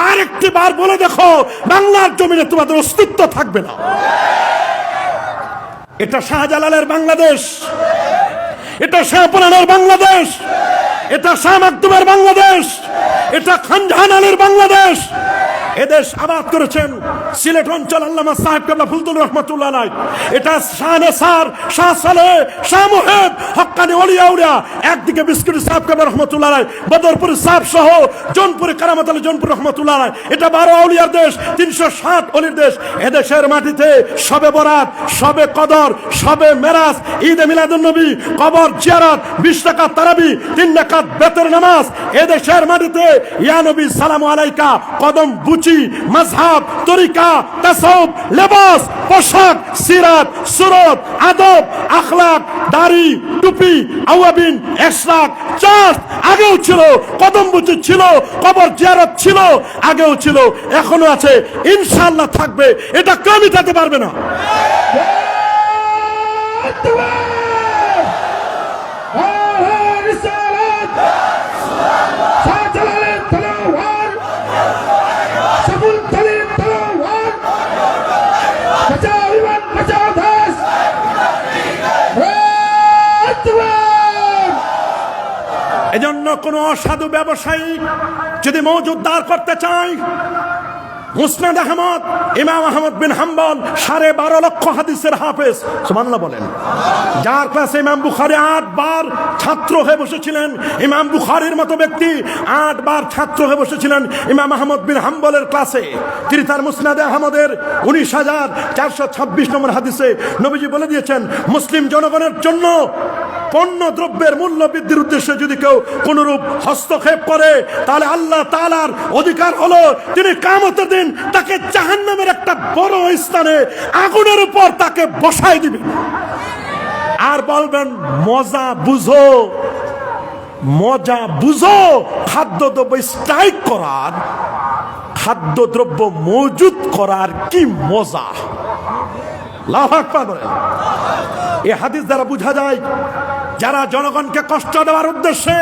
আরেকটি বার বলে দেখো, বাংলার জমিনে তোমাদের অস্তিত্ব থাকবে না। এটা শাহজালালের বাংলাদেশ, এটা শাহপুরানের বাংলাদেশ, এটা শাহ মাকদুমের বাংলাদেশ, এটা খান জাহান আলীর বাংলাদেশ। এদেশ আবাদ করেছেন সিলেট অঞ্চল আল্লামা সাহেব কেবলা ফুলতুল রহমাতুল্লাহ আলাইহি, এটা শাহনেসার, শাহ সালেহ, শাহ মুহিব, হক্কানি ওলিয়া উলিয়া, একদিকে বিস্কুটি সাহেব কেবলা রহমাতুল্লাহ আলাইহি, বদরপুর সাহেব সহ জৌনপুরে কারামাত আলী জৌনপুর রহমাতুল্লাহ আলাইহি, এটা 12 আউলিয়ার দেশ, 360 অলির দেশ। এদেশের মাটিতে শবে বরাত, শবে কদর, শবে মেরাজ, ঈদে মিলাদুন নবী, কবর জিয়ারত, 20 রাকাত তারাবি, 3 রাকাত বেতের নামাজ। এদেশের মাটিতে ইয়া নবী সালামু আলাইকা, কদম বুচি, মাযহাব, তরিকা, তাসাউফ, লেবাস, পোশাক, সিরাত, সুরত, আদব, আখলাক, দাড়ি, টুপি, আওয়াবিন, ইশরাক, চার্চ আগেও ছিল, কদম বুচি ছিল, কবর জিয়ারত ছিল, আগেও ছিল, এখনো আছে, ইনশাআল্লাহ থাকবে। এটা কেউ মিটাতে পারবে না। এজন্য কোন অসাধু ব্যবসায়ী যদি মওজুদ দাঁড় করতে চায়, মুসনাদ আহমদ, ইমাম আহমদ বিন হাম্বল 12.5 লক্ষ হাদিসের হাফেজ, সুবহানাল্লাহ বলেন, যার ক্লাসে ইমাম বুখারী 8 বার ছাত্র হয়ে বসেছিলেন, ইমাম বুখারীর মতো ব্যক্তি 8 বার ছাত্র হয়ে বসেছিলেন ইমাম আহমদ বিন হাম্বলের ক্লাসে। তিনি তার মুসনাদে আহমদের 19,426 নম্বর হাদিসে নবীজি বলে দিয়েছেন, মুসলিম জনগণের জন্য পণ্য দ্রব্যের মূল্য বৃদ্ধির উদ্দেশ্যে যদি কেউ কোনরূপ হস্তক্ষেপ করে, তাহলে আল্লাহ তাআলার অধিকার হলো তিনি কিয়ামতের দিন তাকে জাহান্নামের একটা বড় স্থানে আগুনের উপর তাকে বসায় দিবেন, আর বলবেন মজা বুঝো, মজা বুঝো। খাদ্যদ্রব্য স্ট্রাইক করার, খাদ্যদ্রব্য মজুদ করার কি মজা! আল্লাহু আকবার বলেন। এই হাদিস দ্বারা বোঝা যায়, যারা জনগণকে কষ্ট দেওয়ার উদ্দেশ্যে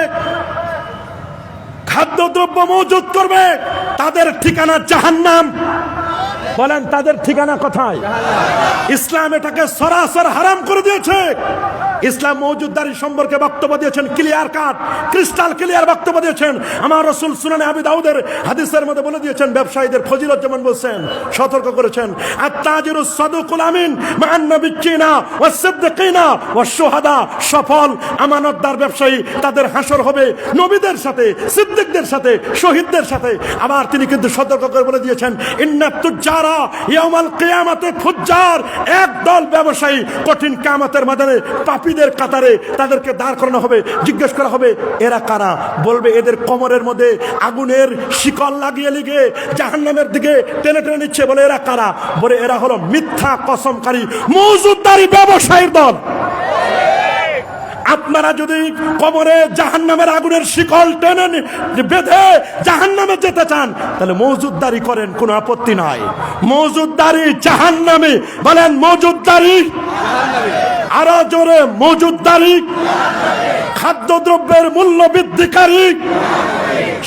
খাদ্যদ্রব্য মজুদ করবে, তাদের ঠিকানা জাহান্নাম। বলেন, তাদের ঠিকানা কোথায়? ইসলাম এটাকে সরাসরি হারাম করে দিয়েছে। ইসলাম মওজুদদারি সম্পর্কে বক্তব্য দিয়েছেন, ক্লিয়ার কাট, ক্রিস্টাল ক্লিয়ার বক্তব্য দিয়েছেন। আমার রাসূল সুনানে আবি দাউদের হাদিসের মধ্যে বলে দিয়েছেন, ব্যবসায়ীদের ফজিলত যেমন বলছেন, সতর্ক করেছেন, আত-তাজিরুস সাদুকুল আমিন মা'আন নাবিয়্যিনা ওয়াস-সিদ্দিকিনা ওয়াশ-শুহাদা, সফল আমানতদার ব্যবসায়ী তাদের হাসর হবে নবীদের সাথে, সিদ্দিকদের সাথে, শহীদদের সাথে। আবার তিনি কিন্তু সতর্ক করে বলে দিয়েছেন, ইন্নাত তুজ্জারা ইয়াউমাল কিয়ামাতি ফুজ্জার, একদল ব্যবসায়ী কঠিন কিয়ামতের ময়দানে পাপীদের কাতারে তাদেরকে দাঁড় করানো হবে। জিজ্ঞেস করা হবে, এরা কারা? বলবে, এদের কোমরের মধ্যে আগুনের শিকল লাগিয়ে লিগে জাহান্নামের দিকে টেনে টেনে নিচ্ছে। বলে, এরা কারা? বলে, এরা হলো মিথ্যা কসমকারী মওজুদদারি ব্যবসায়ীর দল। আপনারা যদি কবরে জাহান্নামের আগুনের শিকল টেনে বেঁধে জাহান্নামে যেতে চান, তাহলে মওজুদদারি করেন, কোনো আপত্তি নাই। মওজুদদারি জাহান্নামে। বলেন, মওজুদদারি, আরো জোরে, মওজুদদারি, খাদ্যদ্রব্যের মূল্য বৃদ্ধিকারী।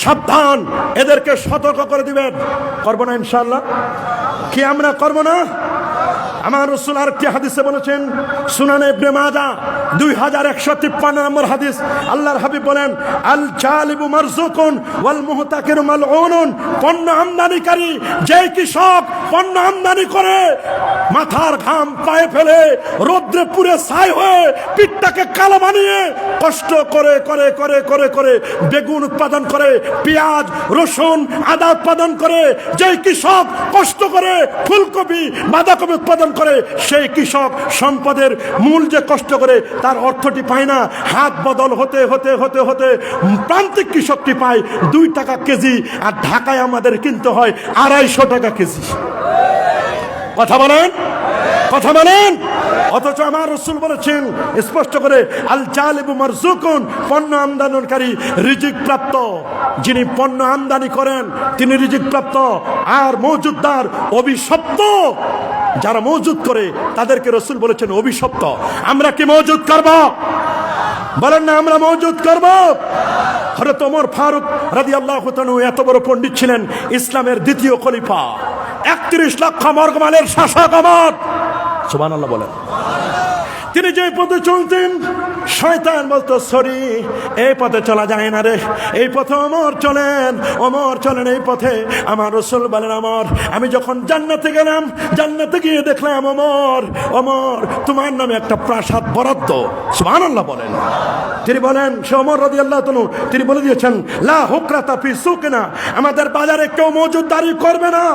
সাবধান, এদেরকে সতর্ক করে দিবেন। করবো না ইনশাআল্লাহ? কি আমরা করবো না? আমার রাসূল আরেকটি হাদিসে বলেছেন, সুনানে ইবনে মাজাহ 2153 নম্বর হাদিস, আল্লাহর হাবিব বলেন, আল জালিবু মারজুকুন ওয়াল মুহতাকিরু মালউনুন। পণ্য আমদানিকারী, যে কৃষক পণ্য আমদানি করে মাথার ঘাম পায়ে ফেলে রোদ্রে পুড়ে ছাই হয়ে পিঠটাকে কালো বানিয়ে কষ্ট করে করে করে করে করে বেগুন উৎপাদন করে, পেঁয়াজ, রসুন, আদা উৎপাদন করে, যে কৃষক কষ্ট করে ফুলকপি, বাঁধাকপি উৎপাদন করে, সেই কৃষক সম্পদের মূল যে কষ্ট করে তার অর্থটি পায় না। হাত বদল হতে হতে হতে হতে প্রান্তিক কৃষকটি পায় 2 টাকা কেজি, আর ঢাকায় আমাদের কিনতে হয় 250 টাকা কেজি। কথা বলেন, কথা বলেন। অথচ আমার রাসূল বলেছেন স্পষ্ট করে, আল জালিবু মারজুকুন, পণ্য আমদানিকারী রিজিক প্রাপ্ত। যিনি পণ্য আমদানি করেন তিনি রিজিক প্রাপ্ত, আর মওজুদদার অভিশপ্ত। যারা মওজুদ করে তাদেরকে রাসূল বলেছেন অভিশপ্ত। আমরা কি মওজুদ করব? বলেন না, আমরা মওজুদ করব। হযরত ওমর ফারুক রাদিয়াল্লাহু তাআলা এত বড় পণ্ডিত ছিলেন, ইসলামের দ্বিতীয় খলিফা, 31 লক্ষ বর্গমাইলের শাসক ওমর, সুবহানাল্লাহ বলেন। তিনি যে পথে চলতেন শয়তান বলতো সরি, এই পথে চলা যায় না রে, এই পথে ওমর চলেন, ওমর চলেন এই পথে। আমার রাসূল বলেন ওমর, আমি যখন জান্নাতে গেলাম, জান্নাতে গিয়ে দেখলাম ওমর, ওমর তোমার নামে একটা প্রাসাদ বরাদ্দ। সুবহানাল্লাহ বলেন। তিনি বলেন, সে ওমর রাদিয়াল্লাহু তাআলা, তিনি বলে দিয়েছেন লা হুকরাতা ফি সুকিনা, আমাদের বাজারে কেউ মজুদদারি করবে না।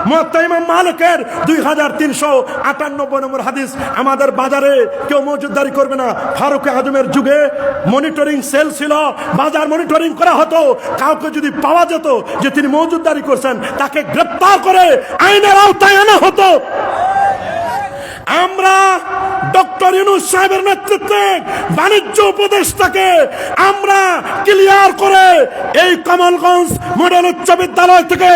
মুয়াত্তা ইমাম মালিকের 2358 নম্বর হাদিস, আমাদের বাজারে কেউ মজুদদারি করবে না। ফারুক আজমের যুগে মনিটরিং সেল ছিল, বাজার মনিটরিং করা হতো। কাউকে যদি পাওয়া যেত যে তিনি মজুদদারি করছেন, তাকে গ্রেফতার করে আইনের আওতায় আনা হতো। আমরা ডক্টর ইউনূস সাহেবের নেতৃত্বে বাণিজ্য উপদেষ্টাকে আমরা ক্লিয়ার করে এই কমলগঞ্জ মডেল উচ্চ বিদ্যালয় থেকে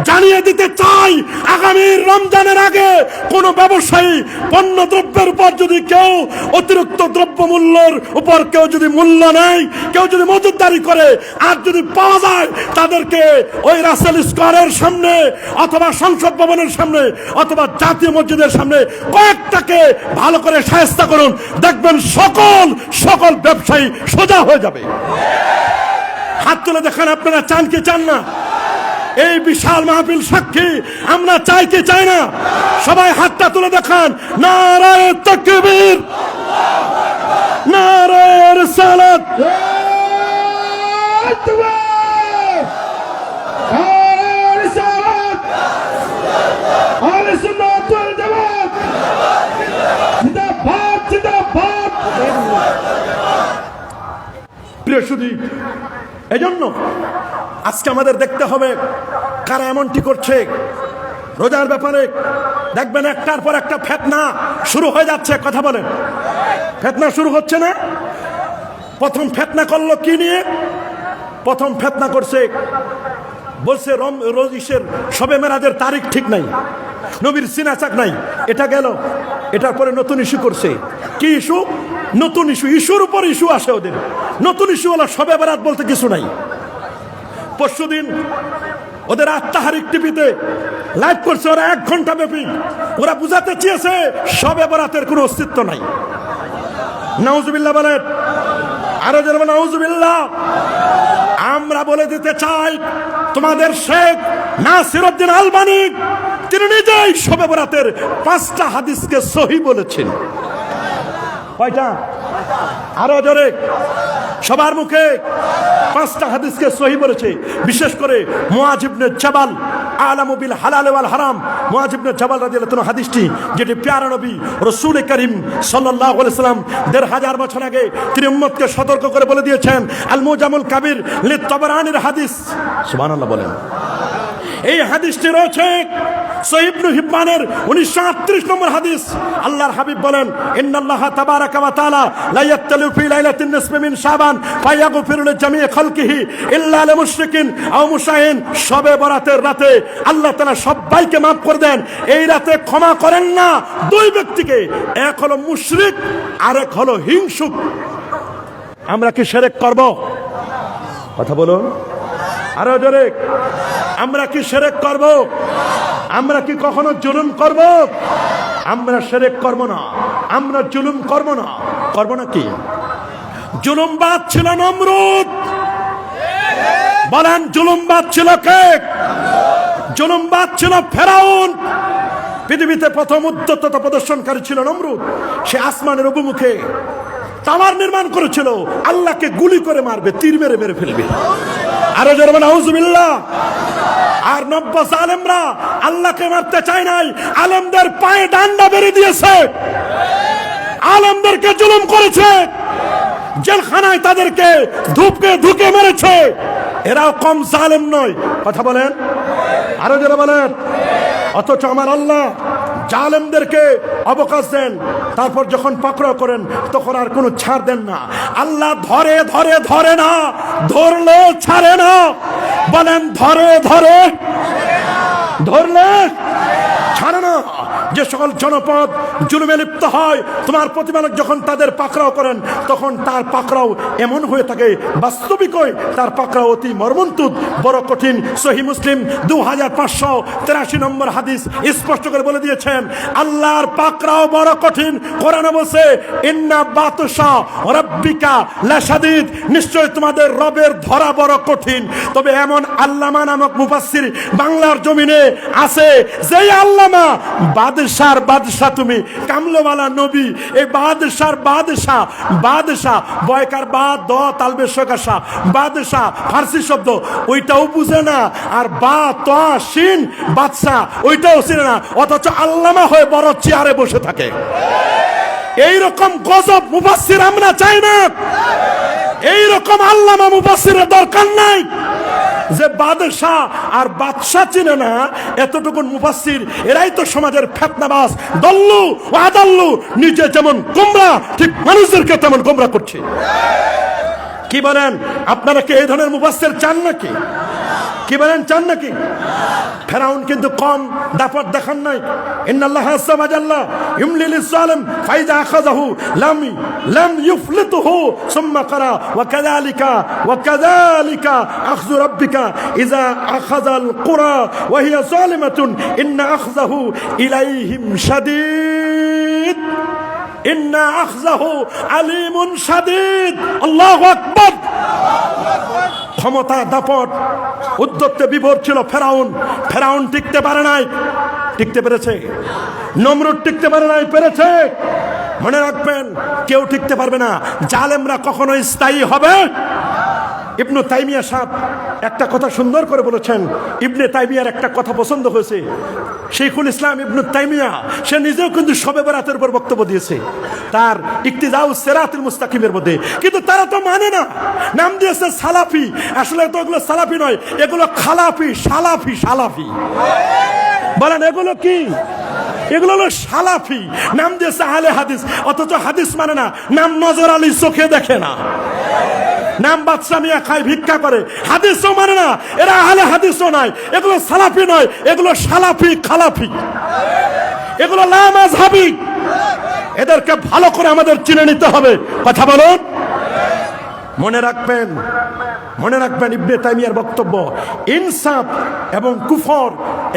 জানিয়ে দিতে চাই, আগামী রমজানের আগে কোন ব্যবসায়ী পণ্য দ্রব্যের উপর যদি কেউ অতিরিক্ত দ্রব্য মূল্যের উপর কেউ যদি মূল্য নেয়, কেউ যদি মজুদদারি করে, আর যদি পাওয়া যায় তাদেরকে ওই রাসেল স্কয়ারের সামনে অথবা সংসদ ভবনের সামনে অথবা জাতীয় মসজিদের সামনে কয়েকটাকে ভালো করে শায়েস্তা করুন, দেখবেন সকল ব্যবসায়ী সোজা হয়ে যাবে। হাত তুলে দেখান, আপনারা চান কি চান না? এই বিশাল মাহফিল সাক্ষী, আমরা চাই কি চাই না? সবাই হাতটা তুলে দেখান। নারায়ে তাকবীর, নারায়ে রিসালাত, প্রিয় সুধী, এজন্য আজকে আমাদের দেখতে হবে কারা এমনটি করছে। রোজার ব্যাপারে দেখবেন একটার পর একটা ফিতনা শুরু হয়ে যাচ্ছে। কথা বলেন, ফিতনা শুরু হচ্ছে না? প্রথম ফিতনা করলো কি নিয়ে? প্রথম ফিতনা করছে, বলছে রোজিশের শবে মেরাজের তারিখ ঠিক নাই, নবীর সিনাচাক নাই। এটা গেল, এটার পরে নতুন ইস্যু করছে। কি ইস্যু? নতুন ইস্যু, ইস্যুর উপর ইস্যু আসে ওদের। নতুন ইস্যু হলো শবে বরাত বলতে কিছু নাই। পরশুদিন ওদের আত্মাহারিক টিভিতে লাইভ করছে ওরা 1 ঘন্টা ব্যাপী। ওরা বুঝাতে চেয়েছে শবে বরাতের কোনো অস্তিত্ব নাই। নাউজুবিল্লাহ বলেন, আরো জোরে বলেন নাউজুবিল্লাহ। আমরা বলে দিতে চাই, তোমাদের শেখ নাসিরউদ্দিন আলবানী তিনি নিজেই শবে বরাতের 5টা হাদিসকে সহিহ বলেছেন। কয়টা? আরো জোরে, সবার মুখে 5টা হাদিসকে সহিহ বলেছে। বিশেষ করে মুআয ইবনে জাবাল, আলামু বিল হালাল ওয়াল হারাম, মুআয ইবনে জাবাল রাদিয়াল্লাহু তাআলা হাদিসটি, যেটি প্যারা নবী রাসূল করিম সাল্লাল্লাহু আলাইহি ওয়াসাল্লাম 1500 বছর আগে তিনি উম্মতকে সতর্ক করে বলে দিয়েছেন। আল মুজামুল কাবীর লিত-তাবরানির হাদিস। সুবহানাল্লাহ বলেন। এই হাদিসটি রয়েছে সহিহ ইবনে হিব্বানের 1938 নম্বর হাদিস। আল্লাহর হাবিব বলেন, ইন্নাল্লাহা তাবারাকা ওয়া তাআলা লা ইয়াক্তালু ফি লাইলাতিন নিসফি মিন শাবান ফায়াগফিরু লিজামিই খালকিহি ইল্লা লিল মুশরিকিন আও মুশাহিন। শবে বরাতের রাতে আল্লাহ তাআলা সবাইকে maaf করে দেন। এই রাতে ক্ষমা করেন না 2 ব্যক্তিকে, এক হলো মুশরিক, আরেক হলো হিংসুক। আমরা কি শিরক করব? কথা বলুন আরো জোরে। আমরা কি শিরক করব? আমরা কি কখনো জুলুম করব? আমরা শিরক করব না, আমরা জুলুম করব না। করব না কি? জুলুমবাজ ছিল নমরুদ। বলেন, জুলুমবাজ ছিল কে? জুলুমবাজ ছিল ফেরাউন। পৃথিবীতে প্রথম উদ্ধততা প্রদর্শনকারী ছিল নমরুদ। সে আসমানের অভিমুখে টাওয়ার নির্মাণ করেছিল, আল্লাহকে গুলি করে মারবে, তীর মেরে মেরে ফেলবে। আরো জোরে বলেন নাউজুবিল্লাহ। আর 90 জালেমরা আল্লাহকে মারতে চায় নাই, আলেমদের পায়ে ডান্ডা বেঁধে দিয়েছে, আলেমদেরকে জুলুম করেছে, জেলখানায় তাদেরকে ধুকে মেরেছে। এরাও কম জালেম নয়। কথা বলেন আরো জোরে বলেন। অথচ আমার আল্লাহ জালেমদেরকে অবকাশ দেন, তারপর যখন পাকড়াও করেন তখন আর কোনো ছাড় দেন না। আল্লাহ ধরে না, ধরলে ছাড়ে না। বলেন, ধরলে ছাড়ে না। যে সকল জনপদ জুলুমে লিপ্ত হয়, তোমার প্রতিপালক যখন তাদের পাকড়াও করেন তখন তার পাকড়াও এমন হয়ে থাকে, বাস্তবিকই তার পাকড়াও অতি মর্মন্তুদ, বড় কঠিন। সহিহ মুসলিম 2583 নম্বর হাদিস স্পষ্ট করে বলে দিয়েছেন, আল্লাহর পাকড়াও বড় কঠিন। কোরআনে বলছে, ইন্না বাতশা রাব্বিকা লাশাদীদ, নিশ্চয় তোমাদের রবের ধরা বড় কঠিন। তবে এমন আল্লামা নামক মুফাসসির বাংলার জমিনে আছে, যেই আল্লামা বাদশার বাদশা, তুমি কামলোওয়ালা নবী, এই বাদশার বাদশা, বাদশা বয়কার বাদ দ তালবে শকাশা, বাদশা ফার্সি শব্দ, ওইটাও বুঝে না, আর বা ত শিন বাদশা ওইটাও চিনে না, অথচ আল্লামা হয়ে বড় চেয়ারে বসে থাকে। এইরকম গজব মুফাসসির আমরা চাই না, এইরকম আল্লামা মুফাসসিরের দরকার নাই। যে বাদশাহ আর বাদশা চিনে না এতটুকুন মুফাসসির, এরাই তো সমাজের ফিতনাবাজ, দল্লু ওয়া আদাল্লু। নিজে যেমন গোমরা, ঠিক মানুষদেরকে তেমন গোমরা করছে। কি বলেন, আপনারা কি এই ধরনের মুফাসসির চান নাকি? কি বলেন, চান নাকি? ফেরাউন কিন্তু কম দাপট দেখান নাই। ইন্নাল্লাহা আযজা ওয়া জাল্লা ইউমলি লিয-যালিম ফাইযা আখাযাহু লাম ইউফলিতুহু সুম্মা ক্বারা ওয়া কাযালিকা আখযু রাব্বিকা ইযা আখাযাল কুরা ওয়া হিয়া যালিমাতুন ইন্না আখযাহু ইলাইহিম শাদীদ, ইন্না আখযাহু আলীমুন শাদীদ। আল্লাহু আকবার। ক্ষমতা দাপট উদ্যত্তে বিভোর ছিল ফেরাউন। ফেরাউন টিকতে পারে নাই, টিকতে পেরেছে? নমরুদ টিকতে পারে নাই, পেরেছে? মনে রাখবেন, কেউ টিকতে পারবে না। জালেমরা কখনো স্থায়ী হবে? ইবনে তাইমিয়া সাহেব একটা কথা সুন্দর করে বলেছেন। ইবনে তাইমিয়ার একটা কথা পছন্দ হয়েছে। শাইখুল ইসলাম ইবনে তাইমিয়া সে নিজেও কিন্তু শবে বরাতের উপর বক্তব্য দিয়েছে তার ইক্তিদাউ সিরাতুল মুস্তাকিমের মধ্যে, কিন্তু তারা তো মানে না, নাম দিয়েছে সালাফি। আসলে তো এগুলো সালাফি নয়, এগুলো খালাফি, সালাফি, সালাফি। বলেন এগুলো কি? এগুলো হলো সালাফি। নাম দিয়েছে আহলে হাদিস, অথচ হাদিস মানে না। নাম নজর আলী, চোখে দেখে না। নাম বাদশা মিয়া, খায় ভিক্ষা করে, হাদিসও মানে না। এরা আহলে হাদিসও নয়, এগুলো সালাফি নয়, এগুলো সালাফি, খালাফি, এগুলো লা মাযহাবি। এদেরকে ভালো করে আমাদের চিনে নিতে হবে। কথা বলুন। মনে রাখবেন, মনে রাখবেন ইবনে তাইমিয়ার বক্তব্য, ইনসাফ এবং কুফর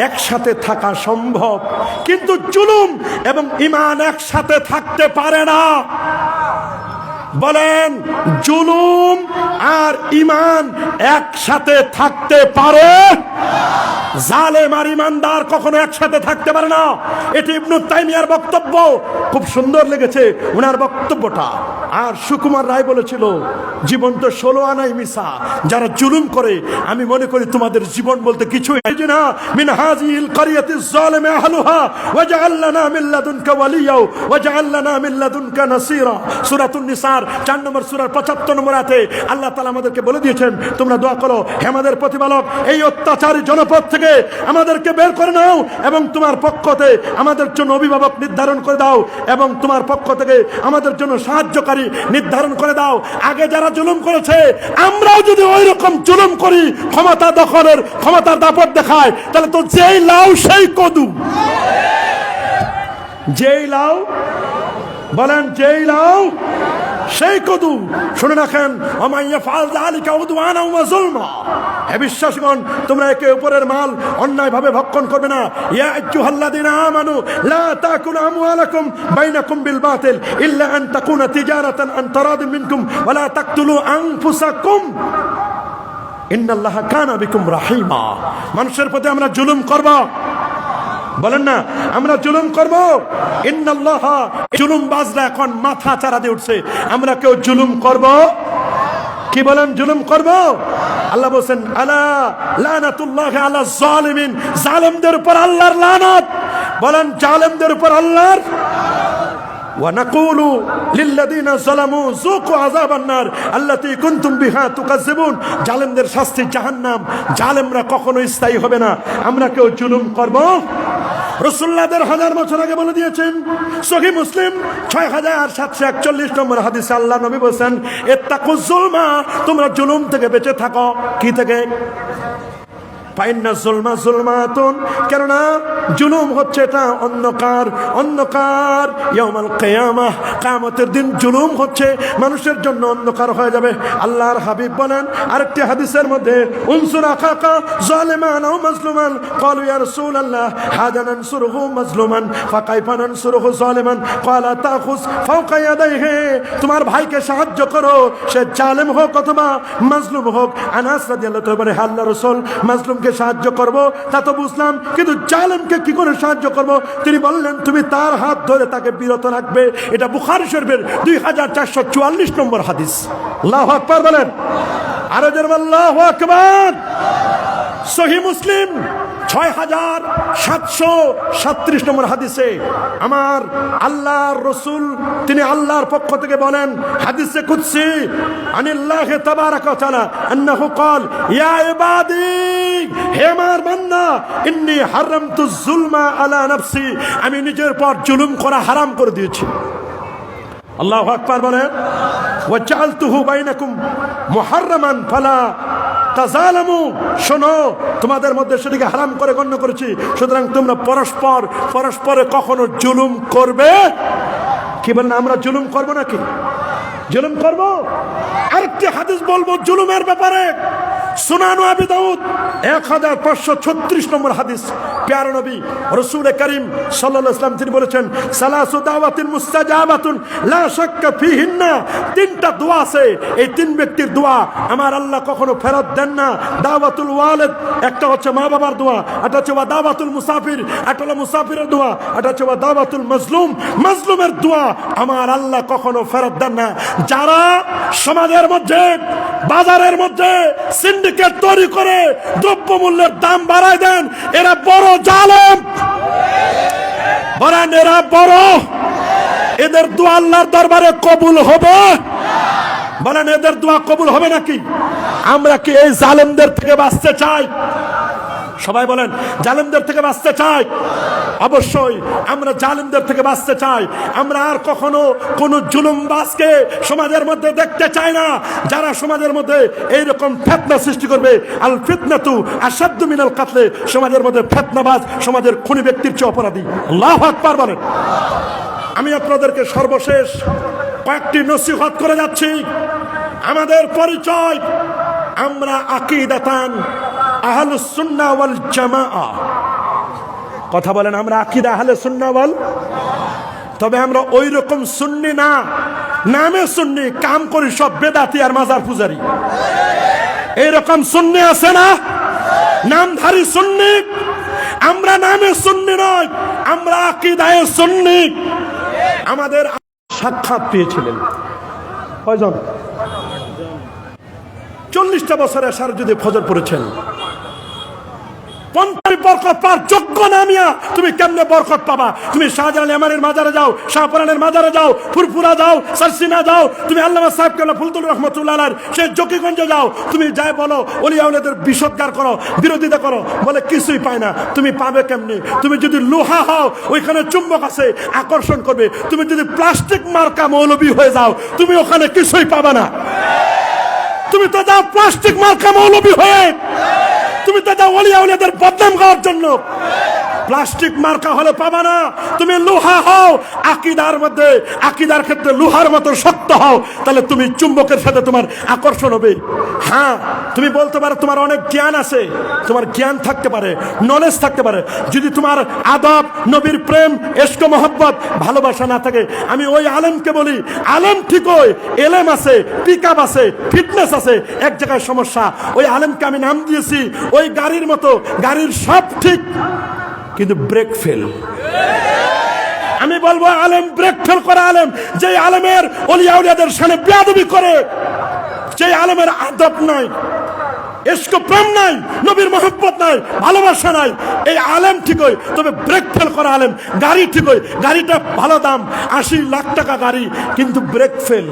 একসাথে থাকা সম্ভব, কিন্তু জুলুম এবং ঈমান একসাথে থাকতে পারে না। বলেন, জুলুম আর ঈমান একসাথে থাকতে পারে? জালেম আর ঈমানদার কখনো একসাথে থাকতে পারে না। এটি ইবনে তাইমিয়ার বক্তব্য। খুব সুন্দর লেগেছে ওনার বক্তব্যটা। আর সুকুমার রায় বলেছিল, জীবন তো 16 আনাই মিশা। যারা জুলুম করে, আমি মনে করি তোমাদের জীবন বলতে কিছুই না। মিন হাযিহিল ক্বরিয়াতিজ যালিমা আহলুহা ওয়াজআল লানা মিন লাদুনকা ওয়ালিয়া ওয়াজআল লানা মিন লাদুনকা নাসীরা। সূরাতুন নিসার 4 নম্বর সূরার 75 নম্বর আয়াতে আল্লাহ তাআলা আমাদেরকে বলে দিয়েছেন, তোমরা দোয়া করো, হে আমাদের প্রতিপালক, এই অত্যাচারী জনপদ থেকে আমাদেরকে বের করে নাও এবং তোমার পক্ষ থেকে আমাদের জন্য অভিভাবক নির্ধারণ করে দাও এবং তোমার পক্ষ থেকে আমাদের জন্য সাহায্যকারী নির্ধারণ করে দাও। আগে যারা জুলুম করেছে, আমরাও যদি ওই রকম জুলুম করি, ক্ষমতা দখলের, ক্ষমতার দাপট দেখায়, তাহলে তো যেই লাউ সেই কদু। যেই লাউ, বলেন যেই লাউ সেই কদু। শুনে রাখেন, ওমাইয়া ফাল যালিকা উদওয়ানা ওয়া যুলমা। হে বিশ্বাসগণ, তোমরা একে উপরের মাল অন্যায়ভাবে ভক্ষণ করবে না। ইয়া আইয়ুহাল্লাযিনা আমানু লা তাকুলু আমওয়ালাকুম বাইনাকুম বিল বাতিল ইল্লা আন তাকুনা তিজারাতান আন তারাদিন মিনকুম ওয়া লা তাকতুলু আনফুসাকুম ইন্নাল্লাহা কানা বিকুম রাহিমা। মানুষের প্রতি আমরা জুলুম করব? বলেন না, আমরা জুলুম করব? ইন্নাল্লাহা, জুলুম বাজরা এখন মাথা চারা দিয়ে উঠছে। আমরা কেউ জুলুম করব? কি বলেন, জুলুম করব? আল্লাহ বলেন, আলা লানাতুল্লাহি আলা যালিমিন, জালেমদের উপর আল্লাহর লানত। বলেন, জালেমদের উপর আল্লাহর। ওয়া নাকুলু লিল্লাযিনা যালামু যুকু আযাবান নার আল্লাতী কুনতুম বিহা তুকাজ্জিবুন। জালেমদের শাস্তি জাহান্নাম। জালেমরা কখনো স্থায়ী হবে না। আমরা কেউ জুলুম করব? রাসূলুল্লাহ 1000 বছর আগে বলে দিয়েছেন, সহিহ মুসলিম 6741 নম্বর হাদিসে আল্লাহ নবী বলেন, ইত্তাকুজ যুলমা, তোমরা জুলুম থেকে বেঁচে থাকো। কি থেকে? ফাইন্না যুলমা যুলমাতুন, কেননা জুলুম হচ্ছে এটা অন্ধকার, অন্ধকার। ইয়াউমাল কিয়ামাহ, কিয়ামতের দিন জুলুম হচ্ছে মানুষের জন্য অন্ধকার হয়ে যাবে। আল্লাহর হাবিব বলেন আরেকটি হাদিসের মধ্যে, উনসুর আখাকা যালিমান আও মাজলুমান, ক্বালু ইয়া রাসূলুল্লাহ হাদা নানসুরহু মাজলুমান ফাকাইফা নানসুরহু যালিমান, ক্বালা তাখুজ ফাওকা ইয়াদাইহি, তোমার ভাইকে সাহায্য করো, সে জালেম হোক অথবা মাজলুম হোক। আনাস রাদিয়াল্লাহু তাআলা বলে, আল্লাহর রাসূল মাজলুমকে সাহায্য করব তা তো বুঝলাম, কিন্তু জালেমকে কি করে সাহায্য করব? তিনি বললেন তুমি তার হাত ধরে তাকে বিরত রাখবে। এটা বুখারী শরীফের 2444 নম্বর হাদিস। আল্লাহু আকবার বলেন, আরো জোরে আল্লাহু আকবার। সহিহ মুসলিম 6737 নম্বর হাদিসে আমার আল্লাহর রাসূল তিনি আল্লাহর পক্ষ থেকে বলেন, হাদিসে কুদসি আনিল্লাহি তাবারাকা ওয়া তাআলা আন্নাহু ক্বাল ইয়া ইবাদি, হে আমার বান্দা, ইন্নী হারামতু যুলমা আলা নাফসি, আমি নিজের পর জুলুম করা হারাম করে দিয়েছি। আল্লাহু আকবার বলেন, ওয়া জাআলতুহু বাইনাকুম মুহাররামান ফালা তাজালামু, শোনো তোমাদের মধ্যে সেটাকে হারাম করে গণ্য করেছি, সুতরাং তোমরা পরস্পরে কখনো জুলুম করবে। কি বলেন, আমরা জুলুম করব নাকি? জুলুম করব? আরেকটি হাদিস বলবো জুলুমের ব্যাপারে, সুনান আবি দাউদ 1536 নম্বর হাদিস। প্যারা নবী রাসূল করিম সাল্লাল্লাহু আলাইহি ওয়াসাল্লাম তিনি বলেছেন, সালাসু দাওয়াতিন মুস্তাজাবাতুন লা শাক্কা ফিহিন্না, তিনটা দোয়া আছে, এই তিন ব্যক্তির দোয়া আমার আল্লাহ কখনো ফেরত দেন না। দাওয়াতুল ওয়ালিদ, একটা হচ্ছে মা বাবার দোয়া, এটা হচ্ছে দাওয়াতুল মুসাফির, এটা হলো মুসাফিরের দোয়া, এটা হচ্ছে দাওয়াতুল মাজলুম, মাজলুমের দোয়া আমার আল্লাহ কখনো ফেরত দেন না। যারা সমাজের মধ্যে বাজারের মধ্যে সিন্ডিকেট তৈরি করে দ্রব্যমূল্যের দাম বাড়ায় দেন, এরা বড় জালেম, বলেন এরা বড়, এদের দোয়া আল্লাহর দরবারে কবুল হবে? বলেন এদের দোয়া কবুল হবে নাকি? আমরা কি এই জালেমদের থেকে বাঁচতে চাই? সবাই বলেন জালেমদের থেকে বাঁচতে চাই? অবশ্যই আমরা জালেমদের থেকে বাঁচতে চাই। আমরা আর কখনো কোন জুলুমবাজকে সমাজের মধ্যে দেখতে চাই না, যারা সমাজের মধ্যে এইরকম ফিতনা সৃষ্টি করবে। আল ফিতনাতু আশাদ্দু মিনাল কাতলে, সমাজের মধ্যে ফিতনাবাজ সমাজের খুনি ব্যক্তির চেয়ে অপরাধী। আল্লাহু আকবার বলেন। আমি আপনাদেরকে সর্বশেষ কয়েকটি নসিহত করে যাচ্ছি। আমাদের পরিচয়, আমরা আকীদাতান আহলুস সুন্নাহ ওয়াল জামাআহ। কথা বলেন, আমরা আকীদা আহলে সুন্নাহ ওয়াল, তবে আমরা ওই রকম সুন্নি না, নামে সুন্নি, কাম করি সব বেদাতি আর মাজার পূজারি। এইরকম সুন্নি আছে না, নামধারী সুন্নি। আমরা নামে সুন্নি নয়, আমরা আকীদায়ে সুন্নি। আমাদের সাক্ষাৎ পেয়েছিলেন কয়জন? 40টা বছরে সার যদি ফজর পড়েছেন, 50 বরকত পার যোগ্য নামিয়া তুমি কেমনে বরকত পাবা? তুমি শাহজালাল ইয়ামানের মাজারে যাও, শাহপুরানের মাজারে যাও, ফুরফুরা যাও, সারসিনা যাও, তুমি আল্লামা সাহেব কেবলা ফুলতুল রহমাতুল্লাহ আলাইহির সেই জকিগঞ্জে যাও, তুমি যাই বলো ওলিয়া আউলিয়াদের বিসৎকার করো, বিরোধিতা করো, বলে কিছুই পায় না। তুমি পাবে কেমনে? তুমি যদি লোহা হও, ওইখানে চুম্বক আছে, আকর্ষণ করবে। তুমি যদি প্লাস্টিক মার্কা মৌলবী হয়ে যাও, তুমি ওখানে কিছুই পাবে না। তুমি তো যাও প্লাস্টিক মার্কা মৌলবী হয়ে, তুমি তো যাও ওলিয়া আউলিয়াদের বদনাম করার জন্য। প্লাস্টিক মার্কা হলে পাবা না। তুমি লোহা হও, আকীদার মধ্যে, আকীদার ক্ষেত্রে লোহার মতো শক্ত হও, তাহলে তুমি চুম্বকের সাথে তোমার আকর্ষণ হবে। হ্যাঁ, তুমি বলতে পারো তোমার অনেক জ্ঞান আছে, তোমার জ্ঞান থাকতে পারে, নলেজ থাকতে পারে, যদি তোমার আদব, নবীর প্রেম, ইশক, মহব্বত, ভালোবাসা না থাকে। আমি ওই আলেমকে বলি, আলেম ঠিকই, এলেম আছে, পিকআপ আছে, ফিটনেস আছে, এক জায়গায় সমস্যা। ওই আলেমকে আমি নাম দিয়েছি ওই গাড়ির মতো, গাড়ির সব ঠিক কিন্তু ব্রেক ফেল। আমি বলবো আলেম ব্রেক ফেল করা আলেম, যে আলেমের ওলিয়া আউলিয়াদের সামনে বেয়াদবি করে, যে আলেমের আদব নাই, ইশক প্রেম নাই, নবীর মহব্বত নাই, ভালোবাসা নাই, এই আলেম ঠিকই, তবে ব্রেক ফেল করা আলেম। গাড়ি ঠিকই, গাড়িটা ভালো দাম, 80 লাখ টাকা গাড়ি, কিন্তু ব্রেক ফেল।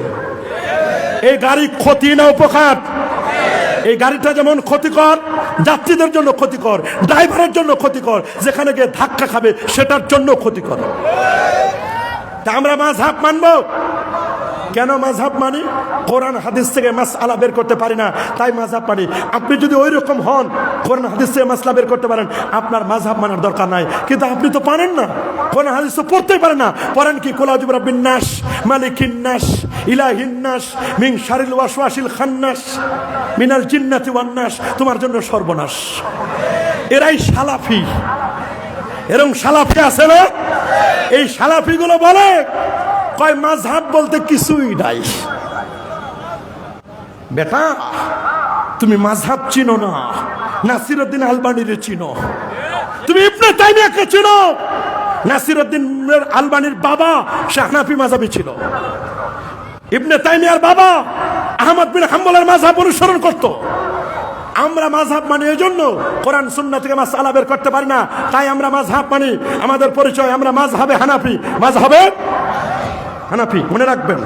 এই গাড়ি ক্ষতি না উপকার? এই গাড়িটা যেমন ক্ষতিকর, যাত্রীদের জন্য ক্ষতিকর, ড্রাইভারের জন্য ক্ষতিকর, যেখানে গিয়ে ধাক্কা খাবে সেটার জন্য ক্ষতিকর। তা আমরা মাযহাব মানবো? কেন মাযহাব মানি? কোরআন হাদিস থেকে মাসআলা বের করতে পারি না, তাই মাযহাব মানি। আপনি যদি ওই রকম হন, কোরআন হাদিস থেকে মাসআলা বের করতে পারেন, আপনার মাযহাব মানার দরকার নাই। কিন্তু আপনি তো পারেন না, কোরআন হাদিস তো পড়তেই পারেন না। পড়েন কি? কুল আউযু বিরাব্বিন নাস, মালিকিন নাস, ইলাহিন নাস, মিন শারিল ওয়াসওয়াসিল খান্নাস, মিনাল জিন্নাতি ওয়ান নাস। তোমার জন্য সর্বনাশ। এরাই সালাফি। এরকম সালাফি আছে না? এই সালাফিগুলো বলে কয় মাযহাব বলতে কিছুই নাই। বেটা, তুমি মাযহাব চিনো না, নাসিরউদ্দিন আলবানীরে চিনো। তুমি ইবনে তাইমিয়াকে চিনো। নাসিরউদ্দিন আলবানীর বাবা সে হানাফি মাযহাবী ছিল। ইবনে তাইমিয়ার বাবা আহমদ বিন হাম্বলের মাযহাব অনুসরণ করত। আমরা মাযহাব মানি এজন্য কোরআন সুন্নাহ থেকে মাসআলা বের করতে পারি না, তাই আমরা মাযহাব মানি। আমাদের পরিচয়, আমরা মাযহাবে হানাফি। মাযহাবে হানাফি। মনে রাখবেন,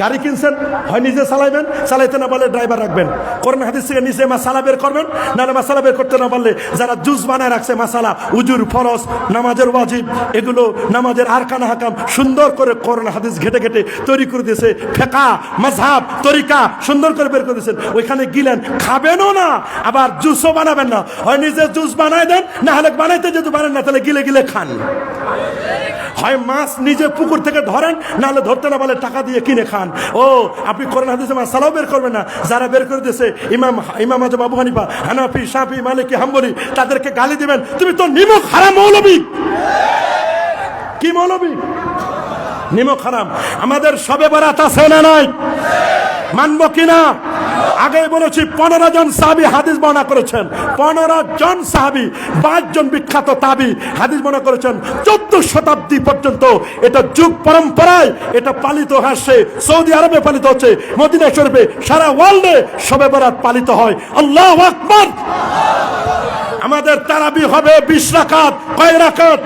গাড়ি কিনছেন, হয় নিজে চালাইবেন, চালাইতে না পারলে ড্রাইভার রাখবেন। কোরআন হাদিস থেকে নিজে মাসালা বের করবেন, নাহলে মাসালা বের করতে না পারলে যারা জুজ বানায় রাখছে মাসালা, উজুর, ফরজ, নামাজের ওয়াজিব, এগুলো নামাজের আরকান হাকাম সুন্দর করে কোরআন হাদিস ঘেটে ঘেটে তৈরি করে দিয়েছে। ফিকহ, মাযহাব, তরিকা সুন্দর করে বের করে দিয়েছেন। ওইখানে গিলেন, খাবেনও না, আবার জুসও বানাবেন না। হয় নিজে জুস বানাই দেন, না হলে বানাইতে যদি পারেন না তাহলে গিলে গিলে খান। হয় মাছ নিজে পুকুর থেকে ধরেন, নাহলে ধরতে না পারলে টাকা দিয়ে কিনে খান। ও, আপনি কোরআন হাদিসে মাসালাও বের করবেন না। যারা বের করে দিয়েছে ইমাম আজম আবু হানিফা, হানাফি, শাফি, মালিকি, হাম্বলি, তাদেরকে গালি দিবেন, তুমি তো নিমক হারাম মৌলবী। কি মৌলবী? নিমক হারাম। আমাদের শবে বরাত আছে না নাই? মানবো কিনা? আগে বলেছি 15 জন সাহাবী হাদিস বর্ণনা করেছেন। 15 জন সাহাবী, 5 জন বিখ্যাত তাবী হাদিস বর্ণনা করেছেন। 14 শতাব্দী পর্যন্ত এটা যুগ পরম্পরায় এটা পালিত আসছে। সৌদি আরবে পালিত হচ্ছে, মদিনা শরীফে, সারা ওয়ার্ল্ডে শবে বরাত পালিত হয়। আল্লাহু আকবার। আমাদের তারাবি হবে 20 রাকাত। কয় রাকাত?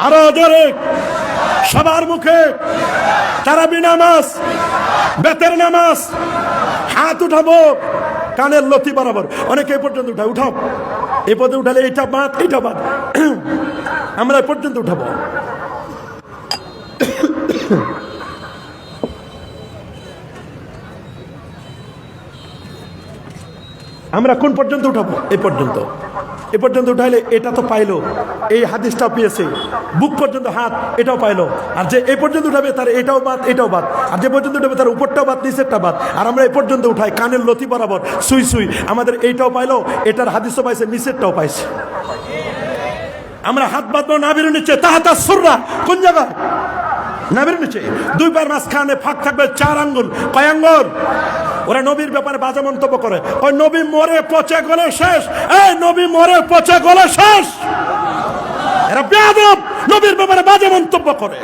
আরো জোরে, সবার মুখে। তারাবি নামাজ, বেতের নামাজ। হাত উঠাবো কানের লতি বরাবর। অনেকে এই পর্যন্ত উঠায়, উঠাও। এই পর্যন্ত উঠালে এইটা বাদ, এইটা বাদ। আমরা এই পর্যন্ত উঠাবো। আমরা কোন পর্যন্ত উঠাবো? এই পর্যন্ত। এ পর্যন্ত উঠাইলে এটা তো পাইলো, এই হাদিসটাও পেয়েছে। বুক পর্যন্ত হাত, এটাও পাইলো। আর যে এই পর্যন্ত উঠাবে তার এটাও বাদ, এটাও বাদ। আর যে পর্যন্ত উঠাবে তার উপরটাও বাদ, নিচেরটা বাদ। আর আমরা এই পর্যন্ত উঠাই কানের লতি বরাবর, সুই সুই। আমাদের এইটাও পাইলো, এটার হাদিসও পাইছে, নিচেরটাও পাইছে। আমরা হাত বাঁধবো নাভির নিচে, তাহাতা সুররা। কোন জায়গায়? নাভির নিচে। 2 পায়ের মাঝখানে ফাঁক থাকবে 4 আঙ্গুল। কয় আঙ্গুল? ওরা নবীর ব্যাপারে বাজে মন্তব্য করে। ওই নবী মরে পচে গলে শেষ। এই নবী মরে পচে গলে শেষ। এরা বেয়াদব, নবীর ব্যাপারে বাজে মন্তব্য করে।